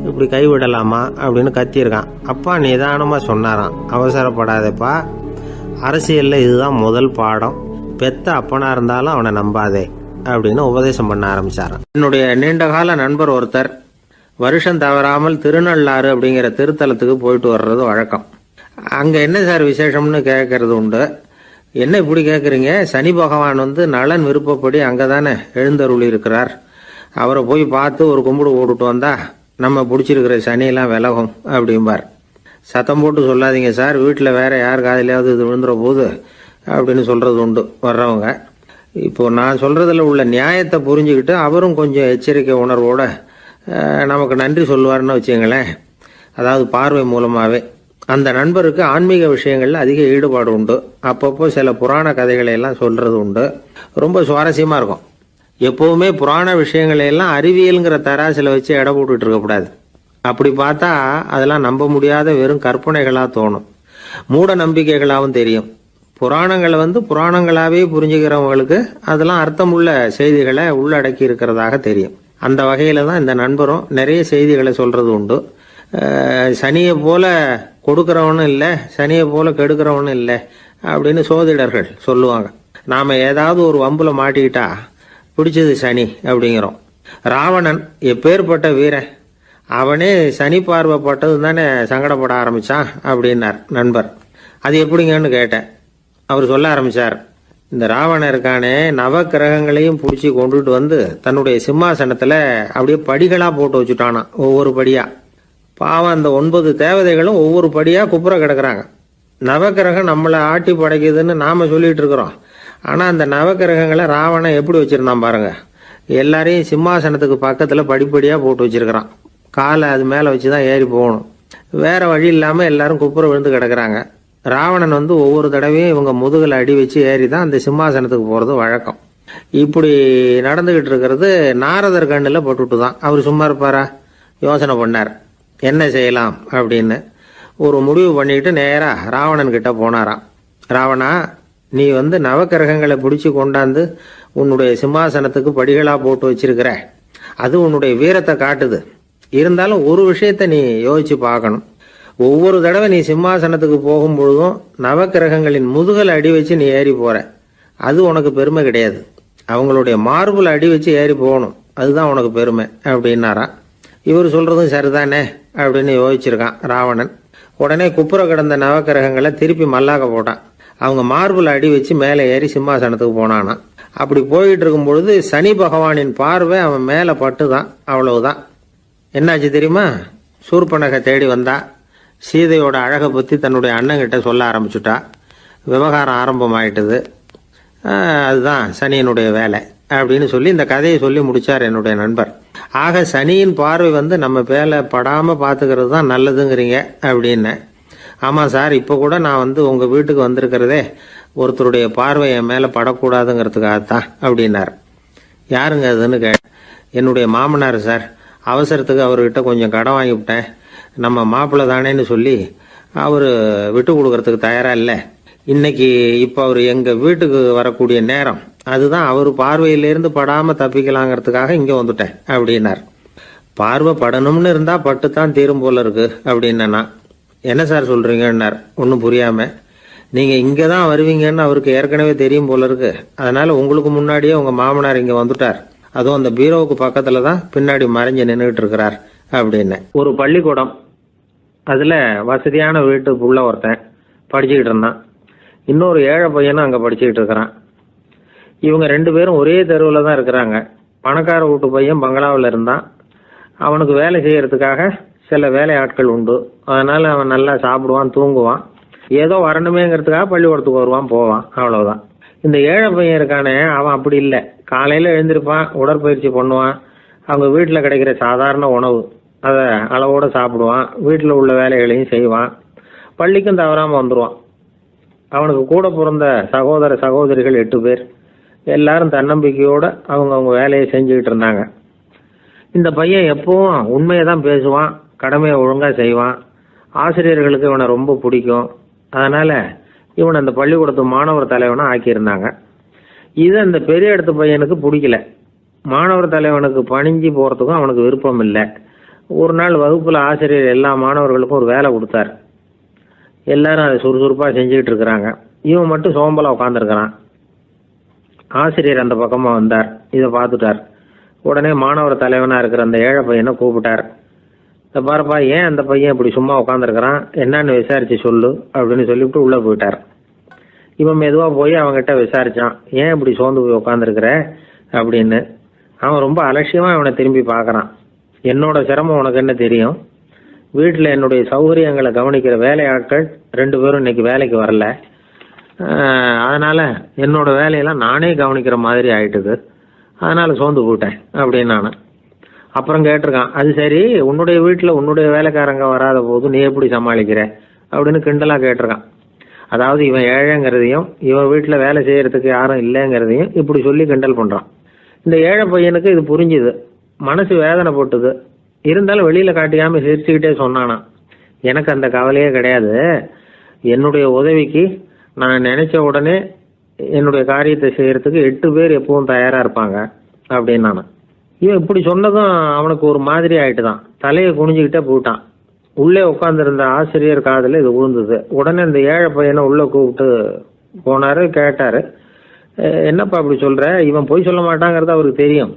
இப்படி கை விடலாமா அப்படின்னு கத்தியிருக்கான். அப்பா நிதானமாக சொன்னாராம், அவசரப்படாதேப்பா, அரசியலில் இதுதான் முதல் பாடம், பெத்த அப்பனாக இருந்தாலும் அவனை நம்பாதே அப்படின்னு உபதேசம் பண்ண ஆரம்பிச்சாராம். என்னுடைய நீண்டகால நண்பர் ஒருத்தர் வருஷம் தவறாமல் திருநள்ளாறு அப்படிங்கிற திருத்தலத்துக்கு போயிட்டு வர்றது வழக்கம். அங்கே என்ன சார் விசேஷம்னு கேட்கறது உண்டு. என்ன இப்படி கேட்குறீங்க? சனி பகவான் நலன் விருப்பப்படி அங்கே தானே எழுந்தருளி இருக்கிறார். அவரை போய் பார்த்து ஒரு கும்பிடு போட்டுட்டு வந்தா நம்ம பிடிச்சிருக்கிற சனியெல்லாம் விலகும் அப்படிம்பார். சத்தம் போட்டு சொல்லாதீங்க சார், வீட்டில் வேற யார் காதிலையாவது இது விழுந்துற போது அப்படின்னு சொல்கிறது உண்டு வர்றவங்க. இப்போது நான் சொல்கிறதுல உள்ள நியாயத்தை புரிஞ்சுக்கிட்டு அவரும் கொஞ்சம் எச்சரிக்கை உணர்வோடு நமக்கு நன்றி சொல்லுவார்னு வச்சுங்களேன். அதாவது பார்வை மூலமாகவே அந்த நண்பருக்கு ஆன்மீக விஷயங்கள்ல அதிக ஈடுபாடு உண்டு. அப்பப்போ சில புராண கதைகளை எல்லாம் சொல்றது உண்டு. ரொம்ப சுவாரஸ்யமா இருக்கும். எப்பவுமே புராண விஷயங்களை எல்லாம் அறிவியலுங்கிற தராசில வச்சு எடை போட்டுட்டு இருக்கக்கூடாது. அப்படி பார்த்தா அதெல்லாம் நம்ப முடியாத வெறும் கற்பனைகளா தோணும், மூட நம்பிக்கைகளாகவும் தெரியும். புராணங்களை புராணங்களாவே புரிஞ்சுக்கிறவங்களுக்கு அதெல்லாம் அர்த்தமுள்ள செய்திகளை உள்ளடக்கி இருக்கிறதாக தெரியும். அந்த வகையில தான் இந்த நண்பரும் நிறைய செய்திகளை சொல்றது உண்டு. சனியை போல கொடுக்கிறவனும் இல்லை, சனியை போல கெடுக்கிறவனும் இல்லை அப்படின்னு சோதிடர்கள் சொல்லுவாங்க. நாம ஏதாவது ஒரு வம்புல மாட்டிக்கிட்டா பிடிச்சது சனி அப்படிங்கிறோம். ராவணன் எப்பேற்பட்ட வீரன், அவனே சனி பார்வைப்பட்டது தானே சங்கடப்பட ஆரம்பிச்சான் அப்படின்னார் நண்பர். அது எப்படிங்கன்னு கேட்டேன். அவர் சொல்ல ஆரம்பிச்சார், இந்த ராவணன் இருக்கானே நவ கிரகங்களையும் பிடிச்சி கொண்டுட்டு வந்து தன்னுடைய சிம்மாசனத்துல அப்படியே படிகளா போட்டு வச்சுட்டானா, ஒவ்வொரு படியா. பாவம் அந்த 9 தேவதைகளும் ஒவ்வொரு படியா குப்புற கிடக்குறாங்க. நவக்கிரகம் நம்மளை ஆட்டி படைக்குதுன்னு நாம சொல்லிட்டு இருக்கிறோம். ஆனா அந்த நவக்கிரகங்களை ராவணன் எப்படி வச்சிருந்தான் பாருங்க. எல்லாரையும் சிம்மாசனத்துக்கு பக்கத்துல படிப்படியா போட்டு வச்சிருக்கிறான். காலை அது மேல வச்சுதான் ஏறி போகணும். வேற வழி இல்லாம எல்லாரும் குப்புற விழுந்து கிடக்குறாங்க. ராவணன் ஒவ்வொரு தடவையும் இவங்க முதுகுல அடி வச்சு ஏறி தான் அந்த சிம்மாசனத்துக்கு போறது வழக்கம். இப்படி நடந்துகிட்டு இருக்கிறது நாரதர் கண்ணுல போட்டுட்டு தான். அவர் சும்மா இருப்பாரா? யோசனை பண்ணார், என்ன செய்யலாம் அப்படின்னு. ஒரு முடிவு பண்ணிட்டு நேரா ராவணன் கிட்ட போனாராம். ராவணா, நீ நவக்கிரகங்களை பிடிச்சு கொண்டாந்து உன்னுடைய சிம்மாசனத்துக்கு படிகளா போட்டு வச்சிருக்கிற, அது உன்னுடைய வீரத்தை காட்டுது. இருந்தாலும் ஒரு விஷயத்த நீ யோசிச்சு பார்க்கணும். ஒவ்வொரு தடவை நீ சிம்மாசனத்துக்கு போகும்பொழுதும் நவக்கிரகங்களின் முதுகல் அடி வச்சு நீ ஏறி போற, அது உனக்கு பெருமை கிடையாது. அவங்களுடைய மார்புல அடி வச்சு ஏறி போகணும், அதுதான் உனக்கு பெருமை அப்படின்னாராம். இவர் சொல்றதும் சரிதானே அப்படின்னு யோசிச்சிருக்கான் ராவணன். உடனே குப்புற கிடந்த நவக்கிரகங்களை திருப்பி மல்லாக்க போட்டான். அவங்க மார்புல அடி வச்சு மேலே ஏறி சிம்மாசனத்துக்கு போனானா. அப்படி போயிட்டு இருக்கும் பொழுது சனி பகவானின் பார்வை அவன் மேல பட்டுதான். அவ்வளவுதான். என்னாச்சு தெரியுமா? சூர்பனகை தேடி வந்தா. சீதையோட அழகை பத்தி தன்னுடைய அண்ணங்கிட்ட சொல்ல ஆரம்பிச்சுட்டா. விவகாரம் ஆரம்பமாயிட்டது. அதுதான் சனியினுடைய வேலை அப்படின்னு சொல்லி இந்த கதையை சொல்லி முடிச்சார் என்னுடைய நண்பர். ஆக சனியின் பார்வை நம்ம பேல படாம பாத்துக்கிறது தான் நல்லதுங்கிறீங்க அப்படின்னு. ஆமா சார், இப்ப கூட நான் உங்க வீட்டுக்கு வந்திருக்கிறதே ஒருத்தருடைய பார்வை என் மேல படக்கூடாதுங்கிறதுக்காகத்தான் அப்படின்னார். யாருங்க அதுன்னு என்னுடைய மாமனார் சார். அவசரத்துக்கு அவர்கிட்ட கொஞ்சம் கடன் வாங்கிவிட்டேன். நம்ம மாப்பிள்ளை தானேன்னு சொல்லி அவரு விட்டு கொடுக்கறதுக்கு தயாரா இல்லை. இன்னைக்கு இப்ப அவர் எங்க வீட்டுக்கு வரக்கூடிய நேரம், அதுதான் அவர் பார்வையிலிருந்து படாம தப்பிக்கலாங்கிறதுக்காக இங்க வந்துட்டேன் அப்படின்னார். பார்வை படணும்னு இருந்தா பட்டுத்தான் தீரும் போல இருக்கு அப்படின்னா. என்ன சார் சொல்றீங்கன்னார் ஒன்னும் புரியாம. நீங்க இங்கதான் வருவீங்கன்னு அவருக்கு ஏற்கனவே தெரியும் போல இருக்கு. அதனால உங்களுக்கு முன்னாடியே உங்க மாமனார் இங்க வந்துட்டார். அதுவும் அந்த பீரோவுக்கு பக்கத்துல தான் பின்னாடி மறைஞ்சு நின்றுட்டு இருக்கிறார் அப்படின்னு. ஒரு பள்ளிக்கூடம், அதுல வசதியான வீட்டுக்குள்ள ஒருத்தன் படிச்சுக்கிட்டு இருந்தான். இன்னொரு ஏழை பையனும் அங்க படிச்சுக்கிட்டு இருக்கிறான். இவங்க 2 பேரும் ஒரே தெருவில் தான் இருக்கிறாங்க. பணக்கார வீட்டு பையன் பங்களாவில் இருந்தான். அவனுக்கு வேலை செய்யறதுக்காக சில வேலையாட்கள் உண்டு. அதனால அவன் நல்லா சாப்பிடுவான், தூங்குவான். ஏதோ வரணுமேங்கிறதுக்காக பள்ளிக்கூடத்துக்கு வருவான், போவான், அவ்வளவுதான். இந்த ஏழை பையன் இருக்கானே, அவன் அப்படி இல்லை. காலையில எழுந்திருப்பான், உடற்பயிற்சி பண்ணுவான், அவங்க வீட்டில் கிடைக்கிற சாதாரண உணவு அதை அளவோட சாப்பிடுவான், வீட்டில் உள்ள வேலைகளையும் செய்வான், பள்ளிக்கும் தவறாம வந்துடுவான். அவனுக்கு கூட பிறந்த சகோதர சகோதரிகள் 8 பேர். எல்லாரும் தன்னம்பிக்கையோட அவங்க வேலையை செஞ்சுக்கிட்டு இருந்தாங்க. இந்த பையன் எப்பவும் உண்மையை தான் பேசுவான், கடமையை ஒழுங்கா செய்வான். ஆசிரியர்களுக்கு இவனை ரொம்ப பிடிக்கும். அதனால இவனை அந்த பள்ளிக்கூடத்து மாணவர் தலைவனா ஆக்கியிருந்தாங்க. இது அந்த பெரிய இடத்து பையனுக்கு பிடிக்கல. மாணவர் தலைவனுக்கு பணிஞ்சு போறதுக்கும் அவனுக்கு விருப்பம் இல்லை. ஒரு நாள் வகுப்புல ஆசிரியர் எல்லா மாணவர்களுக்கும் ஒரு வேலை கொடுத்தார். எல்லாரும் அதை சுறுசுறுப்பா செஞ்சுக்கிட்டு இருக்கிறாங்க. இவன் மட்டும் சோம்பலா உட்காந்துருக்கிறான். ஆசிரியர் அந்த பக்கமா வந்தார், இதை பார்த்துட்டார். உடனே மாணவர் தலைவனா இருக்கிற அந்த ஏழை பையனை கூப்பிட்டார். இதை பாருப்பா, ஏன் அந்த பையன் இப்படி சும்மா உட்காந்துருக்கிறான், என்னன்னு விசாரிச்சு சொல்லு அப்படின்னு சொல்லிவிட்டு உள்ள போயிட்டார். இவன் மெதுவா போய் அவன்கிட்ட விசாரிச்சான், ஏன் இப்படி சோர்ந்து போய் உட்காந்துருக்கிற அப்படின்னு. அவன் ரொம்ப அலட்சியமா இவனை திரும்பி பார்க்கறான். என்னோட சிரமம் உனக்கு என்ன தெரியும்? வீட்டில் என்னுடைய சௌகரியங்களை கவனிக்கிற வேலையாட்கள் 2 பேரும் இன்னைக்கு வேலைக்கு வரல. அதனால என்னோட வேலையெல்லாம் நானே கவனிக்கிற மாதிரி ஆயிட்டுது. அதனால சோர்ந்து போயிட்டேன் அப்படின்னு நான். அப்புறம் கேட்டிருக்கான், அது சரி, உன்னுடைய வீட்டில் உன்னுடைய வேலைக்காரங்க வராத போது நீ எப்படி சமாளிக்கிற அப்படின்னு கிண்டலாக கேட்டிருக்கான். அதாவது இவன் ஏழைங்கிறதையும் இவன் வீட்டில் வேலை செய்யறதுக்கு யாரும் இல்லைங்கிறதையும் இப்படி சொல்லி கிண்டல் பண்ணுறான். இந்த ஏழை பையனுக்கு இது புரிஞ்சுது, மனசு வேதனை போட்டுது. இருந்தாலும் வெளியில் காட்டிக்காமல் சிரிச்சுக்கிட்டே சொன்னானா, எனக்கு அந்த கவலையே கிடையாது, என்னுடைய உதவிக்கு நான் நினைச்ச உடனே என்னுடைய காரியத்தை செய்யறதுக்கு 8 பேர் எப்பவும் தயாராக இருப்பாங்க அப்படின்னு. இவன் இப்படி சொன்னதும் அவனுக்கு ஒரு மாதிரி ஆயிட்டு தான், தலையை குனிஞ்சுக்கிட்டே போயிட்டான். உள்ளே உட்காந்துருந்த ஆசிரியர் காதில் இது விழுந்தது. உடனே இந்த ஏழை பையனை உள்ளே கூப்பிட்டு போனார், கேட்டார், என்னப்பா அப்படி சொல்கிற? இவன் பொய் சொல்ல மாட்டாங்கிறது அவருக்கு தெரியும்,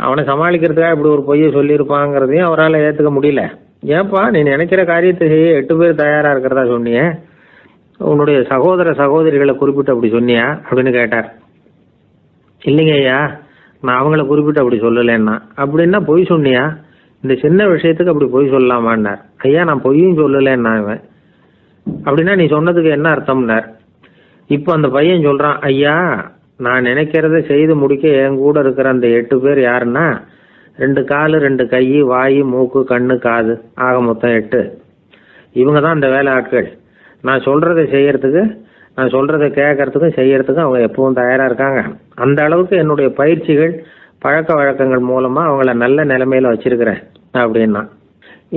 அவனை சமாளிக்கிறதுக்காக இப்படி ஒரு பொய்யை சொல்லியிருப்பாங்கிறதையும் அவரால் ஏற்றுக்க முடியல. ஏப்பா நீ நினைக்கிற காரியத்தை செய்ய 8 பேர் தயாராக இருக்கிறதா சொன்னியே, உன்னுடைய சகோதர சகோதரிகளை குறிப்பிட்டு அப்படி சொன்னியா அப்படின்னு கேட்டார். இல்லைங்க ஐயா, நான் அவங்கள குறிப்பிட்டு அப்படி சொல்லலைன்னா. அப்படின்னா பொய் சொன்னியா? இந்த சின்ன விஷயத்துக்கு அப்படி பொய் சொல்லலாமான்னார். ஐயா நான் பொய்யும் சொல்லலைன்னா. இவன் அப்படின்னா நீ சொன்னதுக்கு என்ன அர்த்தம்னார். இப்போ அந்த பையன் சொல்கிறான், ஐயா நான் நினைக்கிறத செய்து முடிக்க என் கூட இருக்கிற அந்த 8 பேர் யாருன்னா 2 காலு 2 கை வாய் மூக்கு கண்ணு காது ஆக மொத்தம் 8. இவங்க தான் அந்த வேலை ஆட்கள். நான் சொல்கிறத செய்யறதுக்கு, நான் சொல்கிறத கேட்கறதுக்கும் செய்யறதுக்கும் அவங்க எப்பவும் தயாராக இருக்காங்க. அந்த அளவுக்கு என்னுடைய பயிற்சிகள் பழக்க வழக்கங்கள் மூலமாக அவங்கள நல்ல நிலைமையில் வச்சிருக்கிறேன் அப்படின்னா.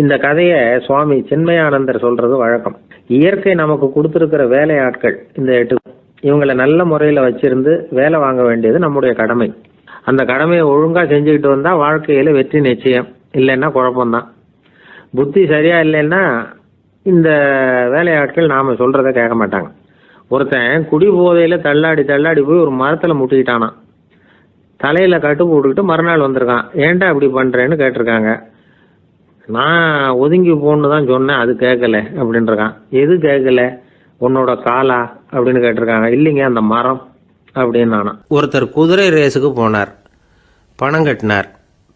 இந்த கதையை சுவாமி சின்மயானந்தர் சொல்கிறது வழக்கம். இயற்கை நமக்கு கொடுத்துருக்கிற வேலையாட்கள் இந்த 8, இவங்களை நல்ல முறையில் வச்சிருந்து வேலை வாங்க வேண்டியது நம்முடைய கடமை. அந்த கடமையை ஒழுங்காக செஞ்சுக்கிட்டு வந்தால் வாழ்க்கையில் வெற்றி நிச்சயம், இல்லைன்னா குழப்பம்தான். புத்தி சரியா இல்லைன்னா இந்த வேலையாட்கள் நாம் சொல்கிறத கேட்க மாட்டாங்க. ஒருத்தன் குடி போதையில் தள்ளாடி தள்ளாடி போய் ஒரு மரத்தில் முட்டிக்கிட்டானான். தலையில் கட்டு போட்டுக்கிட்டு மறுநாள் வந்திருக்கான். ஏன்டா இப்படி பண்ணுறேன்னு கேட்டிருக்காங்க. நான் ஒதுங்கி போன்னு தான் சொன்னேன், அது கேட்கல அப்படின்றான். எது கேட்கல? உன்னோட காலா அப்படின்னு கேட்டிருக்காங்க. இல்லைங்க அந்த மரம் அப்படின்னு நானா. ஒருத்தர் குதிரை ரேஸுக்கு போனார், பணம் கட்டினார்,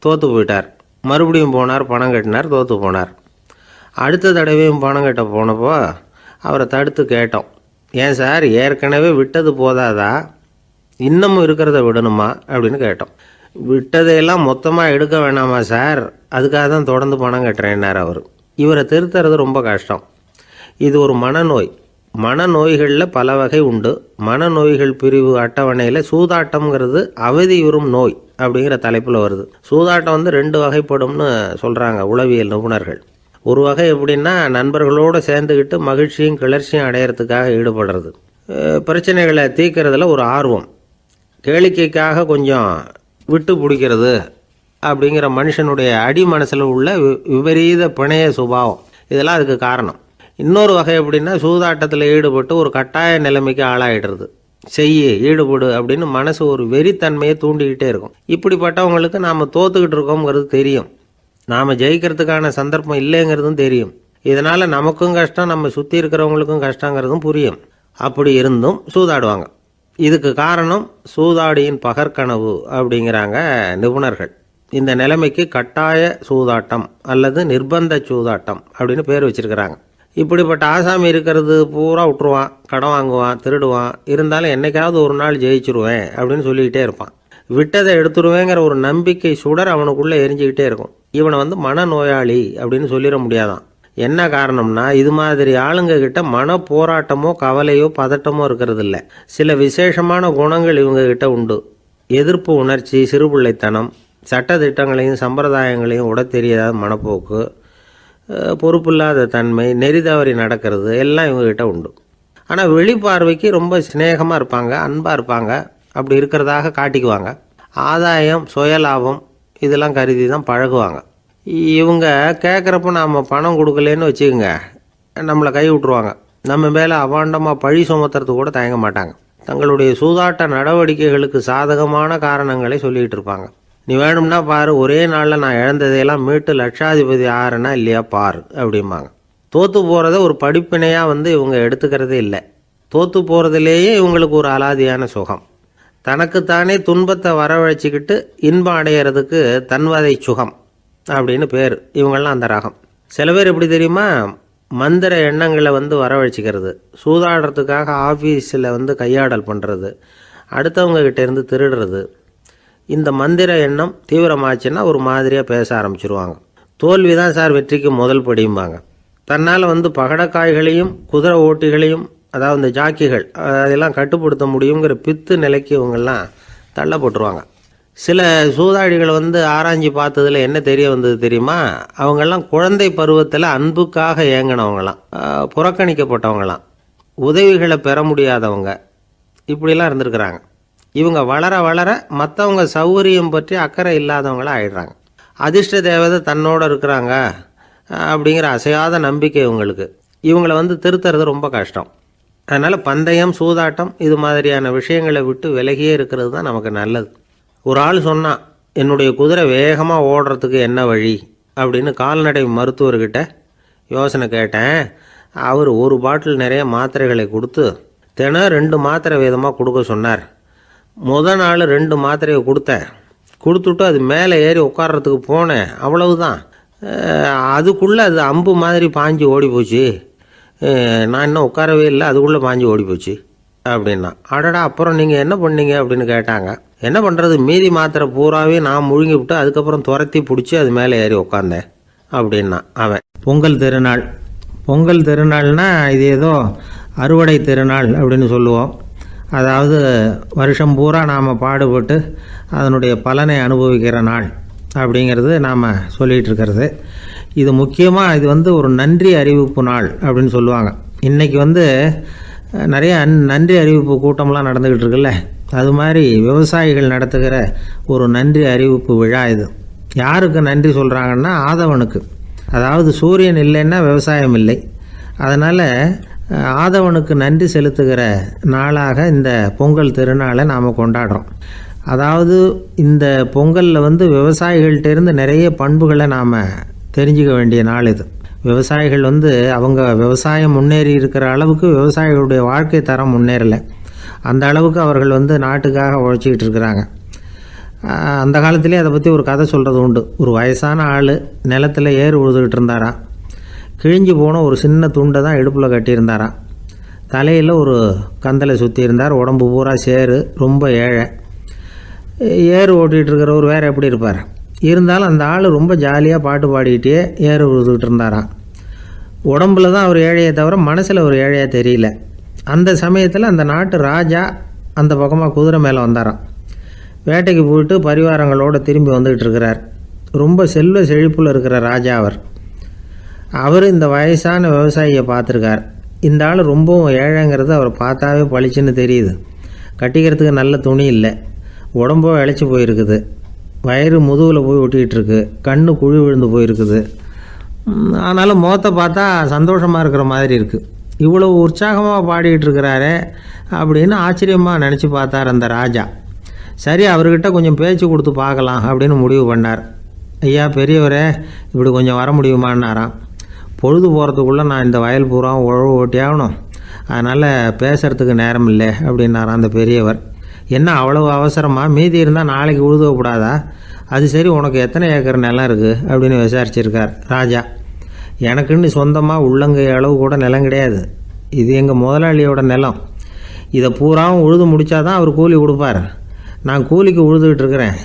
தோற்று போயிட்டார். மறுபடியும் போனார், பணம் கட்டினார், தோற்று போனார். அடுத்த தடவையும் பணம் கட்ட போனப்போ அவரை தடுத்து கேட்டோம், ஏன் சார் ஏற்கனவே விட்டது போதாதா, இன்னமும் இருக்கிறத விடணுமா அப்படின்னு கேட்டோம். விட்டதையெல்லாம் மொத்தமாக எடுக்க வேணாமா சார், அதுக்காக தான் தொடர்ந்து பணம் கட்டுறேன்னார் அவர். இவரை திருத்துறது ரொம்ப கஷ்டம். இது ஒரு மனநோய். மனநோய்களில் பல வகை உண்டு. மனநோய்கள் பிரிவு அட்டவணையில் சூதாட்டம்ங்கிறது அவதியுறும் நோய் அப்படிங்கிற தலைப்பில் வருது. சூதாட்டம் 2 வகைப்படும்னு சொல்கிறாங்க உளவியல் நிபுணர்கள். ஒரு வகை எப்படின்னா நண்பர்களோடு சேர்ந்துக்கிட்டு மகிழ்ச்சியும் கிளர்ச்சியும் அடையிறதுக்காக ஈடுபடுறது, பிரச்சனைகளை தீர்க்கறதுல ஒரு ஆர்வம், கேளிக்கைக்காக கொஞ்சம் விட்டு பிடிக்கிறது அப்படிங்கிற மனுஷனுடைய அடி மனசில் உள்ள விபரீத பிணைய சுபாவம், இதெல்லாம் அதுக்கு காரணம். இன்னொரு வகை எப்படின்னா சூதாட்டத்தில் ஈடுபட்டு ஒரு கட்டாய நிலைமைக்கு ஆளாயிடுறது, ஈடுபடு அப்படின்னு மனசு ஒரு வெறித்தன்மையை தூண்டிக்கிட்டே இருக்கும். இப்படிப்பட்டவங்களுக்கு நாம் தோத்துக்கிட்டு இருக்கோங்கிறது தெரியும், நாம் ஜெயிக்கிறதுக்கான சந்தர்ப்பம் இல்லைங்கிறதும் தெரியும். இதனால் நமக்கும் கஷ்டம், நம்ம சுற்றி இருக்கிறவங்களுக்கும் கஷ்டங்கிறதும் புரியும். அப்படி இருந்தும் சூதாடுவாங்க. இதுக்கு காரணம் சூதாடியின் பகற்கனவு அப்படிங்கிறாங்க நிபுணர்கள். இந்த நிலைமைக்கு கட்டாய சூதாட்டம் அல்லது நிர்பந்த சூதாட்டம் அப்படின்னு பேர் வச்சிருக்கிறாங்க. இப்படிப்பட்ட ஆசாமி இருக்கிறது பூரா விட்டுருவான், கடன் வாங்குவான், திருடுவான். இருந்தாலும் என்னைக்காவது ஒரு நாள் ஜெயிச்சிருவேன் அப்படின்னு சொல்லிக்கிட்டே இருப்பான். விட்டதை எடுத்துருவேங்கிற ஒரு நம்பிக்கை சுடர் அவனுக்குள்ளே எரிஞ்சிக்கிட்டே இருக்கும். இவனை மனநோயாளி அப்படின்னு சொல்லிட முடியாதான். என்ன காரணம்னா இது மாதிரி ஆளுங்க கிட்ட மன போராட்டமோ கவலையோ பதட்டமோ இருக்கிறது இல்லை. சில விசேஷமான குணங்கள் இவங்க கிட்ட உண்டு. எதிர்ப்பு உணர்ச்சி, சிறுபிள்ளைத்தனம், சட்ட திட்டங்களையும் சம்பிரதாயங்களையும் உட தெரியாத மனப்போக்கு, பொறுப்பில்லாத தன்மை, நெறிதவறி நடக்கிறது எல்லாம் இவங்ககிட்ட உண்டு. ஆனால் வெளிப்பார்வைக்கு ரொம்ப சிநேகமாக இருப்பாங்க, அன்பாக இருப்பாங்க, அப்படி இருக்கிறதாக காட்டிக்குவாங்க. ஆதாயம், சுயலாபம் இதெல்லாம் கருதி தான் பழகுவாங்க. இவங்க கேட்குறப்ப நாம் பணம் கொடுக்கலன்னு வச்சுக்கோங்க, நம்மளை கை விட்டுருவாங்க. நம்ம மேலே அபாண்டமாக பழி சுமத்துறது கூட தயங்க மாட்டாங்க. தங்களுடைய சூதாட்ட நடவடிக்கைகளுக்கு சாதகமான காரணங்களை சொல்லிகிட்டு இருப்பாங்க. நீ வேணும்னா பாரு, ஒரே நாளில் நான் இழந்ததையெல்லாம் மீட்டு லட்சாதிபதி ஆறேன்னா இல்லையா பாரு அப்படிம்பாங்க. தோற்று போகிறத ஒரு படிப்பினையாக இவங்க எடுத்துக்கிறதே இல்லை. தோற்று போகிறதுலேயே இவங்களுக்கு ஒரு அலாதியான சுகம். தனக்குத்தானே துன்பத்தை வரவழைச்சிக்கிட்டு இன்பம் அடையிறதுக்கு தன்வதை சுகம் அப்படின்னு பேர். இவங்கெல்லாம் அந்த ரகம். சில பேர் எப்படி தெரியுமா, மந்திர எண்ணங்களை வரவழைச்சிக்கிறது, சூதாடுறதுக்காக ஆஃபீஸில் கையாடல் பண்ணுறது, அடுத்தவங்க கிட்டேருந்து திருடுறது. இந்த மந்திர எண்ணம் தீவிரமாச்சுன்னா ஒரு மாதிரியாக பேச ஆரம்பிச்சிருவாங்க. தோல்வி தான் சார் வெற்றிக்கு முதல் படியும்பாங்க. தன்னால் பகடக்காய்களையும் குதிரை ஓட்டிகளையும், அதாவது இந்த ஜாக்கிகள், அதெல்லாம் கட்டுப்படுத்த முடியுங்கிற பித்து நிலைக்கு இவங்கெல்லாம் தள்ளப்பட்டுருவாங்க. சில சூதாடிகள் ஆராய்ச்சி பார்த்ததில் என்ன தெரிய வந்தது தெரியுமா? அவங்கெல்லாம் குழந்தை பருவத்தில் அன்புக்காக ஏங்கினவங்களாம், புறக்கணிக்கப்பட்டவங்களாம், உதவிகளை பெற முடியாதவங்க, இப்படிலாம் இருந்திருக்கிறாங்க. இவங்க வளர வளர மற்றவங்க சௌகரியம் பற்றி அக்கறை இல்லாதவங்களாக ஆயிடுறாங்க. அதிர்ஷ்ட தேவதை தன்னோடு இருக்கிறாங்க அப்படிங்கிற அசையாத நம்பிக்கை இவங்களுக்கு. இவங்களை திருத்துறது ரொம்ப கஷ்டம். அதனால் பந்தயம், சூதாட்டம் இது மாதிரியான விஷயங்களை விட்டு விலகியே இருக்கிறது தான் நமக்கு நல்லது. ஒரு ஆள் சொன்னான், என்னுடைய குதிரை வேகமாக ஓடுறதுக்கு என்ன வழி அப்படின்னு கால்நடை மருத்துவர்கிட்ட யோசனை கேட்டேன். அவர் ஒரு பாட்டில் நிறைய மாத்திரைகளை கொடுத்து தினம் 2 மாத்திரை விதமாக கொடுக்க சொன்னார். நாள் 2 மாத்திரையை கொடுத்துட்டு அது மேலே ஏறி உட்கார்றதுக்கு போனேன். அவ்வளவுதான். அதுக்குள்ளே அது அம்பு மாதிரி பாஞ்சு ஓடி போச்சு. நான் இன்னும் உட்காரவே இல்லை, அதுக்குள்ளே பாஞ்சு ஓடி போச்சு அப்படின்னா. அடடா, அப்புறம் நீங்கள் என்ன பண்ணீங்க அப்படின்னு கேட்டாங்க. என்ன பண்ணுறது, மீதி மாத்திரை பூராவே நான் முழுங்கி விட்டு அதுக்கப்புறம் துரத்தி பிடிச்சி அது மேலே ஏறி உட்காந்தேன் அப்படின்னா அவன். பொங்கல் திருநாள்னா இது ஏதோ அறுவடை திருநாள் அப்படின்னு சொல்லுவோம். அதாவது வருஷம் பூரா நாம் பாடுபட்டு அதனுடைய பலனை அனுபவிக்கிற நாள் அப்படிங்கிறது நாம் சொல்லிகிட்டு இருக்கிறது. இது முக்கியமாக இது ஒரு நன்றி அறிவிப்பு நாள் அப்படின்னு சொல்லுவாங்க. இன்றைக்கி நிறைய நன்றி அறிவிப்பு கூட்டம்லாம் நடந்துக்கிட்டு இருக்குல்ல, அது மாதிரி விவசாயிகள் நடத்துகிற ஒரு நன்றி அறிவிப்பு விழா இது. யாருக்கு நன்றி சொல்கிறாங்கன்னா ஆதவனுக்கு. அதாவது சூரியன் இல்லைன்னா விவசாயம் இல்லை. அதனால் ஆதவனுக்கு நன்றி செலுத்துகிற நாளாக இந்த பொங்கல் திருநாளை நாம் கொண்டாடுறோம். அதாவது இந்த பொங்கலில் விவசாயிகள்கிட்டேருந்து நிறைய பண்புகளை நாம் தெரிஞ்சுக்க வேண்டிய நாள் இது. விவசாயிகள் அவங்க விவசாயம் முன்னேறி இருக்கிற அளவுக்கு விவசாயிகளுடைய வாழ்க்கை தரம் முன்னேறலை. அந்த அளவுக்கு அவர்கள் நாட்டுக்காக உழைச்சிக்கிட்டு இருக்கிறாங்க. அந்த காலத்திலே அதை பற்றி ஒரு கதை சொல்கிறது உண்டு. ஒரு வயசான ஆள் நிலத்தில் ஏறு உழுதுகிட்டு இருந்தாராம். கிழிஞ்சு போன ஒரு சின்ன துண்டை தான் இடுப்பில் கட்டியிருந்தாராம். தலையில் ஒரு கந்தலை சுற்றி இருந்தார். உடம்பு பூரா சேரு, ரொம்ப ஏழை. ஏறு ஓட்டிகிட்டு இருக்கிறவர் வேறு எப்படி இருப்பார்? இருந்தாலும் அந்த ஆள் ரொம்ப ஜாலியாக பாட்டு பாடிக்கிட்டே ஏறு உழுதுகிட்டு இருந்தாராம். உடம்புல தான் அவர் ஏழையை தவிர மனசில் ஒரு ஏழையாக தெரியல. அந்த சமயத்தில் அந்த நாட்டு ராஜா அந்த பக்கமாக குதிரை மேலே வந்தாராம். வேட்டைக்கு போயிட்டு பரிவாரங்களோடு திரும்பி வந்துக்கிட்டு இருக்கிறார். ரொம்ப செல்வ செழிப்பில் இருக்கிற ராஜா அவர் இந்த வயசான விவசாயியை பார்த்துருக்கார். இந்த ஆள் ரொம்பவும் ஏழைங்கிறது அவர் பார்த்தாவே பளிச்சுன்னு தெரியுது. கட்டிக்கிறதுக்கு நல்ல துணி இல்லை, உடம்போ இழைச்சி போயிருக்குது, வயிறு முதுகில் போய் ஒட்டிக்கிட்டு இருக்கு, கண்ணு குழி விழுந்து போயிருக்குது. ஆனாலும் முகத்தை பார்த்தா சந்தோஷமாக இருக்கிற மாதிரி இருக்குது. இவ்வளோ உற்சாகமாக பாடிக்கிட்டு இருக்கிறாரே அப்படின்னு ஆச்சரியமாக நினச்சி பார்த்தார் அந்த ராஜா. சரி, அவர்கிட்ட கொஞ்சம் பேச்சு கொடுத்து பார்க்கலாம் அப்படின்னு முடிவு பண்ணார். ஐயா பெரியவரே, இப்படி கொஞ்சம் வர முடியுமான்னாராம். பொழுது போகிறதுக்குள்ளே நான் இந்த வயல் பூரா உழவு ஓட்டி ஆகணும், அதனால் பேசுகிறதுக்கு நேரம் இல்லை அப்படின்னாராம் அந்த பெரியவர். என்ன அவ்வளவு அவசரமாக? மீதி இருந்தால் நாளைக்கு உழுதக்கூடாதா? அது சரி, உனக்கு எத்தனை ஏக்கர் நிலம் இருக்குது அப்படின்னு விசாரிச்சிருக்கார் ராஜா. எனக்குன்னு சொந்தமாக உள்ளங்கை அளவு கூட நிலம் கிடையாது. இது எங்கள் முதலாளியோட நிலம். இதை பூராவும் உழுது முடித்தாதான் அவர் கூலி கொடுப்பார். நான் கூலிக்கு உழுதுகிட்டு இருக்கிறேன்.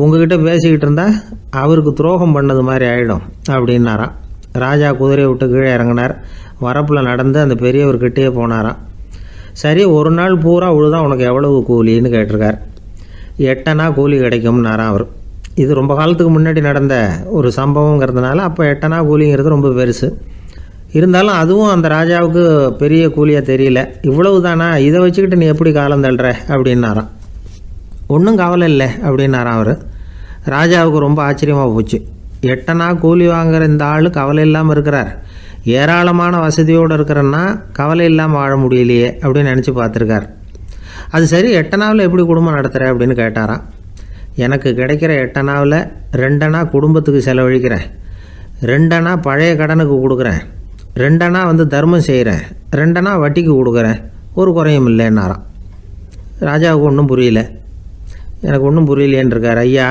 உங்ககிட்ட பேசிக்கிட்டு இருந்தால் அவருக்கு துரோகம் பண்ணது மாதிரி ஆகிடும் அப்படின்னாராம். ராஜா குதிரையை விட்டு கீழே இறங்கினார். வரப்பில் நடந்து அந்த பெரியவர்கிட்டே போனாராம். சரி, ஒரு நாள் பூரா உழுதா உனக்கு எவ்வளவு கூலின்னு கேட்டிருக்கார். 8 அணா கூலி கிடைக்கும்னாராம் அவர். இது ரொம்ப காலத்துக்கு முன்னாடி நடந்த ஒரு சம்பவங்கிறதுனால அப்போ 8 அணா கூலிங்கிறது ரொம்ப பெருசு. இருந்தாலும் அதுவும் அந்த ராஜாவுக்கு பெரிய கூலியாக தெரியல. இவ்வளவு தானா, இதை வச்சுக்கிட்டு நீ எப்படி காலம் தள்ளுற அப்படின்னாராம். ஒன்றும் கவலை இல்லை அப்படின்னாராம் அவர். ராஜாவுக்கு ரொம்ப ஆச்சரியமாக போச்சு. 8 அணா கூலி வாங்குகிற இந்த ஆள் கவலை இல்லாமல் இருக்கிறார், ஏராளமான வசதியோடு இருக்கிறன்னா கவலை இல்லாமல் வாழ முடியலையே அப்படின்னு நினச்சி பார்த்துருக்கார். அது சரி, 8 அணாவில் எப்படி குடும்பம் நடத்துகிற அப்படின்னு கேட்டாராம். எனக்கு கிடைக்கிற 8 அணாவில் 2 அணா குடும்பத்துக்கு செலவழிக்கிறேன், 2 அணா பழைய கடனுக்கு கொடுக்குறேன், 2 அணா தர்மம் செய்கிறேன், 2 அணா வட்டிக்கு கொடுக்குறேன், ஒரு குறையும் இல்லைன்னாராம். ராஜாவுக்கு ஒன்றும் புரியல. எனக்கு ஒன்றும் புரியலேன்னு இருக்கார். ஐயா,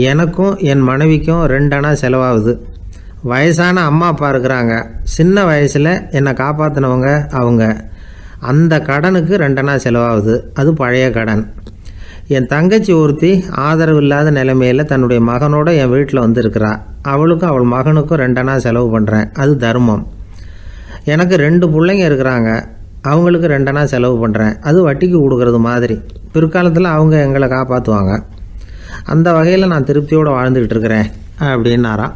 எனக்கும் என் மனைவிக்கும் 2 அணா செலவாகுது. வயசான அம்மா அப்பா இருக்கிறாங்க, சின்ன வயசில் என்னை காப்பாற்றினவங்க அவங்க. அந்த கடனுக்கு 2 அணா செலவாகுது, அது பழைய கடன். என் தங்கச்சி ஒருத்தி ஆதரவு இல்லாத நிலைமையில் தன்னுடைய மகனோட என் வீட்டில் வந்திருக்கிறா, அவளுக்கும் அவள் மகனுக்கும் 2 அணா செலவு பண்ணுறேன், அது தர்மம். எனக்கு 2 பிள்ளைங்க இருக்கிறாங்க, அவங்களுக்கு 2 அணா செலவு பண்ணுறேன், அது வட்டிக்கு கொடுக்கறது மாதிரி. பிற்காலத்தில் அவங்க எங்களை காப்பாற்றுவாங்க. அந்த வகையில் நான் திருப்தியோடு வாழ்ந்துக்கிட்டு இருக்கிறேன் அப்படின்னாராம்.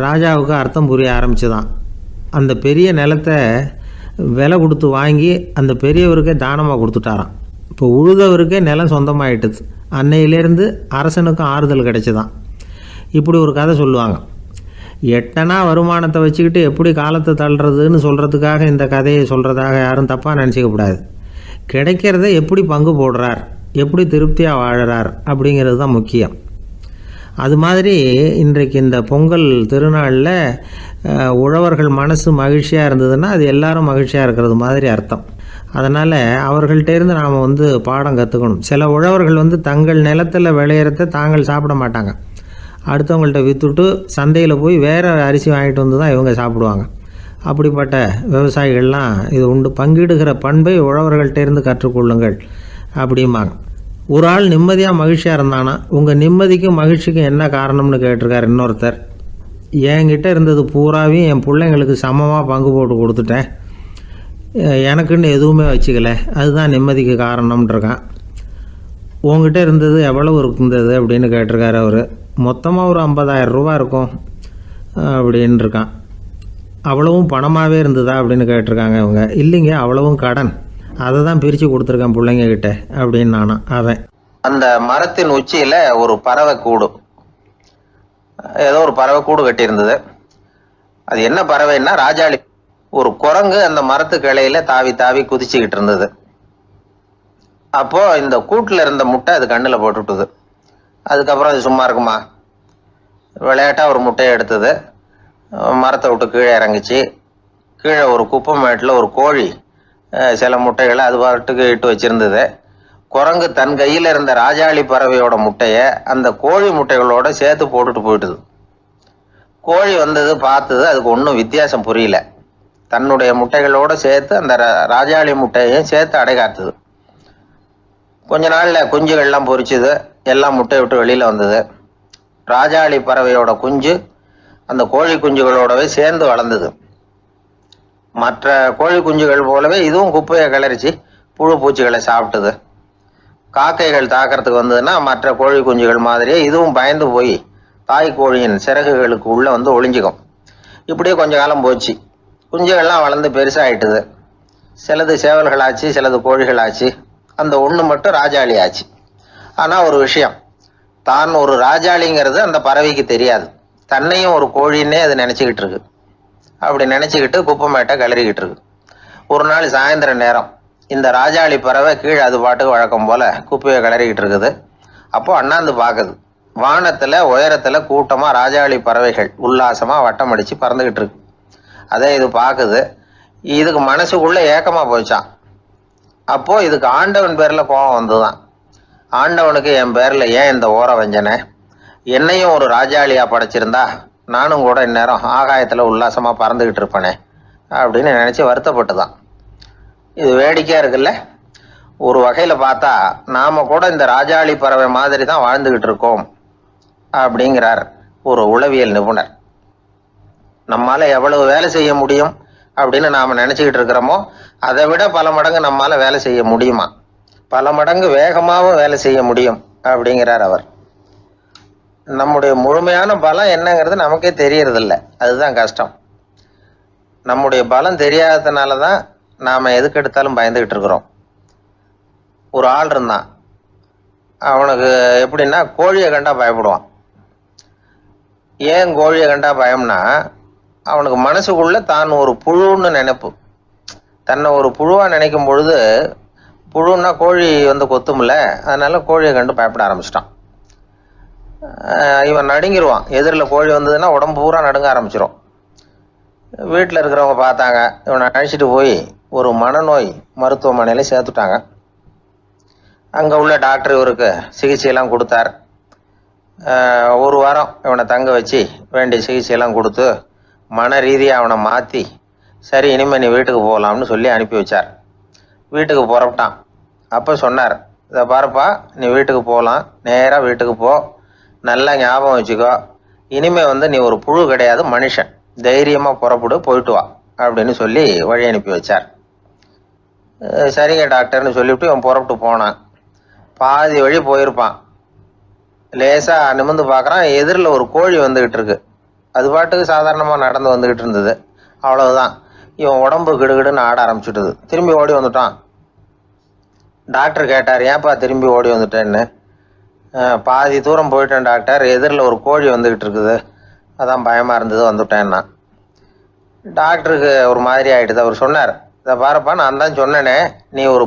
ராஜாவுக்கு அர்த்தம் புரிய ஆரம்பிச்சுதான். அந்த பெரிய நிலத்தை விலை கொடுத்து வாங்கி அந்த பெரியவருக்கே தானமாக கொடுத்துட்டாராம். இப்போ உழுதவருக்கே நிலம் சொந்தமாயிட்டுது. அன்னையிலேருந்து அரசனுக்கும் ஆறுதல் கிடைச்சிதான். இப்படி ஒரு கதை சொல்லுவாங்க. 8 அணா வருமானத்தை வச்சுக்கிட்டு எப்படி காலத்தை தள்ளுறதுன்னு சொல்கிறதுக்காக இந்த கதையை சொல்கிறதாக யாரும் தப்பாக நினச்சிக்கக்கூடாது. கிடைக்கிறத எப்படி பங்கு போடுறார், எப்படி திருப்தியாக வாழறார் அப்படிங்கிறது தான் முக்கியம். அது மாதிரி இன்றைக்கு இந்த பொங்கல் திருநாளில் உழவர்கள் மனசு மகிழ்ச்சியாக இருந்ததுன்னா அது எல்லாரும் மகிழ்ச்சியாக இருக்கிறது மாதிரி அர்த்தம். அதனால் அவர்கள்ட்டேருந்து நாம் பாடம் கற்றுக்கணும். சில உழவர்கள் தங்கள் நிலத்தில் விளையிறத தாங்கள் சாப்பிட மாட்டாங்க. அடுத்தவங்கள்ட்ட விற்றுட்டு சந்தையில் போய் வேறு அரிசி வாங்கிட்டு வந்து தான் இவங்க சாப்பிடுவாங்க. அப்படிப்பட்ட விவசாயிகள்லாம் இது உண்டு. பங்கிடுகிற பண்பை உழவர்கள்ட்டேருந்து கற்றுக்கொள்ளுங்கள் அப்படிம்பாங்க. ஒரு ஆள் நிம்மதியாக மகிழ்ச்சியாக இருந்தானா, உங்கள் நிம்மதிக்கும் மகிழ்ச்சிக்கும் என்ன காரணம்னு கேட்டிருக்கார் இன்னொருத்தர். என்கிட்ட இருந்தது பூராவையும் என் பிள்ளைங்களுக்கு சமமாக பங்கு போட்டு கொடுத்துட்டேன், எனக்குன்னு எதுவுமே வச்சுக்கல, அதுதான் நிம்மதிக்கு காரணம்ன்றிருக்கான். உங்ககிட்ட இருந்தது எவ்வளவு இருந்தது அப்படின்னு கேட்டிருக்காரு அவர். மொத்தமாக ஒரு 50,000 ரூபா இருக்கும் அப்படின்னு இருக்கான். அவ்வளவும் பணமாகவே இருந்ததா அப்படின்னு கேட்டிருக்காங்க இவங்க. இல்லைங்க, அவ்வளவும் கடன், அதை தான் பிரித்து கொடுத்துருக்கேன் பிள்ளைங்க கிட்ட அப்படின்னு நானும். அவன் அந்த மரத்தின் உச்சியில் ஒரு பறவை கூடு, ஏதோ ஒரு பறவை கூடு கட்டியிருந்தது. அது என்ன பறவைன்னா ராஜாளி. ஒரு குரங்கு அந்த மரத்து கிளையில தாவி தாவி குதிச்சுக்கிட்டு இருந்தது. அப்போ இந்த கூட்டில் இருந்த முட்டை அது கண்ணில் போட்டுவிட்டுது. அதுக்கப்புறம் அது சும்மா இருக்குமா? விளையாட்டாக ஒரு முட்டையை எடுத்தது, மரத்தை விட்டு கீழே இறங்குச்சு. கீழே ஒரு குப்பை மேட்டில் ஒரு கோழி சில முட்டைகளை அது பாட்டுக்கு இட்டு வச்சிருந்தது. குரங்கு தன் கையில் இருந்த ராஜாளி பறவையோட முட்டையை அந்த கோழி முட்டைகளோட சேர்த்து போட்டுட்டு போயிட்டுது. கோழி பார்த்தது, அதுக்கு ஒன்றும் வித்தியாசம் புரியல. தன்னுடைய முட்டைகளோட சேர்த்து அந்த ராஜாளி முட்டையையும் சேர்த்து அடைகாத்துது. கொஞ்ச நாளில் குஞ்சுகள்லாம் பொரிச்சுது, எல்லாம் முட்டை விட்டு வெளியில் வந்தது. ராஜாளி பறவையோட குஞ்சு அந்த கோழி குஞ்சுகளோடவே சேர்ந்து வளர்ந்தது. மற்ற கோழி குஞ்சுகள் போலவே இதுவும் குப்பையை கிளறிச்சு புழு பூச்சிகளை சாப்பிட்டுது. காக்கைகள் தாக்கிறதுக்கு வந்ததுன்னா மற்ற கோழி குஞ்சுகள் மாதிரியே இதுவும் பயந்து போய் தாய் கோழியின் சிறகுகளுக்கு உள்ள ஒளிஞ்சிக்கும். இப்படியே கொஞ்ச காலம் போச்சு. குஞ்சுகள்லாம் வளர்ந்து பெருசாகிட்டுது. சிலது சேவல்கள் ஆச்சு, சிலது கோழிகள் ஆச்சு. அந்த ஒன்று மட்டும் ராஜாளி ஆச்சு. ஆனால் ஒரு விஷயம், தான் ஒரு ராஜாளிங்கிறது அந்த பறவைக்கு தெரியாது. தன்னையும் ஒரு கோழின்னே அது நினச்சிக்கிட்டு இருக்கு. அப்படி நினச்சிக்கிட்டு குப்பை மேட்டை கிளறிக்கிட்டு இருக்கு. ஒரு நாள் சாயந்தர நேரம் இந்த ராஜாளி பறவை கீழே அது பாட்டுக்கு வழக்கம் போல குப்பையை கிளறிக்கிட்டு இருக்குது. அப்போ அண்ணாந்து பார்க்குது. வானத்தில் உயரத்தில் கூட்டமாக ராஜாளி பறவைகள் உல்லாசமாக வட்டம் அடித்து பறந்துக்கிட்டு இருக்கு. அதை இது பார்க்குது. இதுக்கு மனசுக்குள்ளே ஏக்கமாக போச்சான். அப்போ இதுக்கு ஆண்டவன் பேரில் கோபம் வந்துதான். ஆண்டவனுக்கு என் பேரில் ஏன் இந்த ஓர வஞ்சனை? என்னையும் ஒரு ராஜாளியாக படைச்சிருந்தா நானும் கூட இந்நேரம் ஆகாயத்தில் உல்லாசமாக பறந்துக்கிட்டு இருப்பேனே அப்படின்னு நினச்சி வருத்தப்பட்டு தான். இது வேடிக்கையாக இருக்குல்ல? ஒரு வகையில் பார்த்தா நாம் கூட இந்த ராஜாளி பறவை மாதிரி தான் வாழ்ந்துக்கிட்டு இருக்கோம் அப்படிங்கிறார் ஒரு உளவியல் நிபுணர். நம்மால் எவ்வளவு வேலை செய்ய முடியும் அப்படின்னு நாம் நினச்சிக்கிட்டு இருக்கிறோமோ அதை விட பல மடங்கு நம்மால் வேலை செய்ய முடியுமா? பல மடங்கு வேகமாகவும் வேலை செய்ய முடியும் அப்படிங்கிறார் அவர். நம்முடைய முழுமையான பலம் என்னங்கிறது நமக்கே தெரியறதில்ல, அதுதான் கஷ்டம். நம்முடைய பலம் தெரியாததுனால தான் நாம் எதுக்கு எடுத்தாலும் பயந்துக்கிட்டு இருக்கிறோம். ஒரு ஆள் இருந்தான், அவனுக்கு எப்படின்னா கோழியை கண்டா பயப்படுவான். ஏன் கோழியை கண்டா பயம்னா, அவனுக்கு மனசுக்குள்ள தான் ஒரு புழுன்னு நினைப்பு. தன்னை ஒரு புழுவாக நினைக்கும் பொழுது, புழுன்னா கோழி கொத்தும்ல, அதனால கோழியை கண்டு பயப்பட ஆரம்பிச்சிட்டான். இவன் நடுங்கிடுவான். எதிரில் கோழி வந்ததுன்னா உடம்பு பூரா நடுங்க ஆரம்பிச்சிடும். வீட்டில் இருக்கிறவங்க பார்த்தாங்க. இவனை அழைச்சிட்டு போய் ஒரு மனநோய் மருத்துவமனையில் சேர்த்துட்டாங்க. அங்கே உள்ள டாக்டர் இவருக்கு சிகிச்சையெல்லாம் கொடுத்தார். ஒரு வாரம் இவனை தங்க வச்சு வேண்டிய சிகிச்சையெல்லாம் கொடுத்து மன ரீதியாக அவனை மாற்றி, சரி இனிமேல் நீ வீட்டுக்கு போகலாம்னு சொல்லி அனுப்பி வச்சார். வீட்டுக்கு புறப்பட்டான். அப்போ சொன்னார், இதை பாருப்பா, நீ வீட்டுக்கு போகலாம், நேராக வீட்டுக்கு போ, நல்லா ஞாபகம் வச்சுக்கோ, இனிமே நீ ஒரு புழு கிடையாது, மனுஷன். தைரியமா புறப்படு, போயிட்டு வா அப்படின்னு சொல்லி வழி அனுப்பி வச்சார். சரிங்க டாக்டர்னு சொல்லிவிட்டு இவன் புறப்பட்டு போனான். பாதி வழி போயிருப்பான். லேசா நிமிர்ந்து பார்க்கறான், எதிரில் ஒரு கோழி வந்துகிட்டு இருக்கு. அது பாட்டுக்கு சாதாரணமா நடந்து வந்துகிட்டு இருந்தது. அவ்வளவுதான், இவன் உடம்பு கிடுகிடுன்னு ஆட ஆரம்பிச்சுட்டுது. திரும்பி ஓடி வந்துட்டான். டாக்டர் கேட்டார், ஏன்பா திரும்பி ஓடி வந்துட்டேன்னு. பாதி தூரம் போயிட்டேன் டாக்டர், எதிரில் ஒரு கோழி வந்துகிட்டு இருக்குது, அதான் பயமா இருந்தது வந்துட்டேன்னா. டாக்டருக்கு ஒரு மாதிரி ஆயிடுது. அவர் சொன்னார், இதை பாருப்பா, நான் தான் சொன்னேனே, நீ ஒரு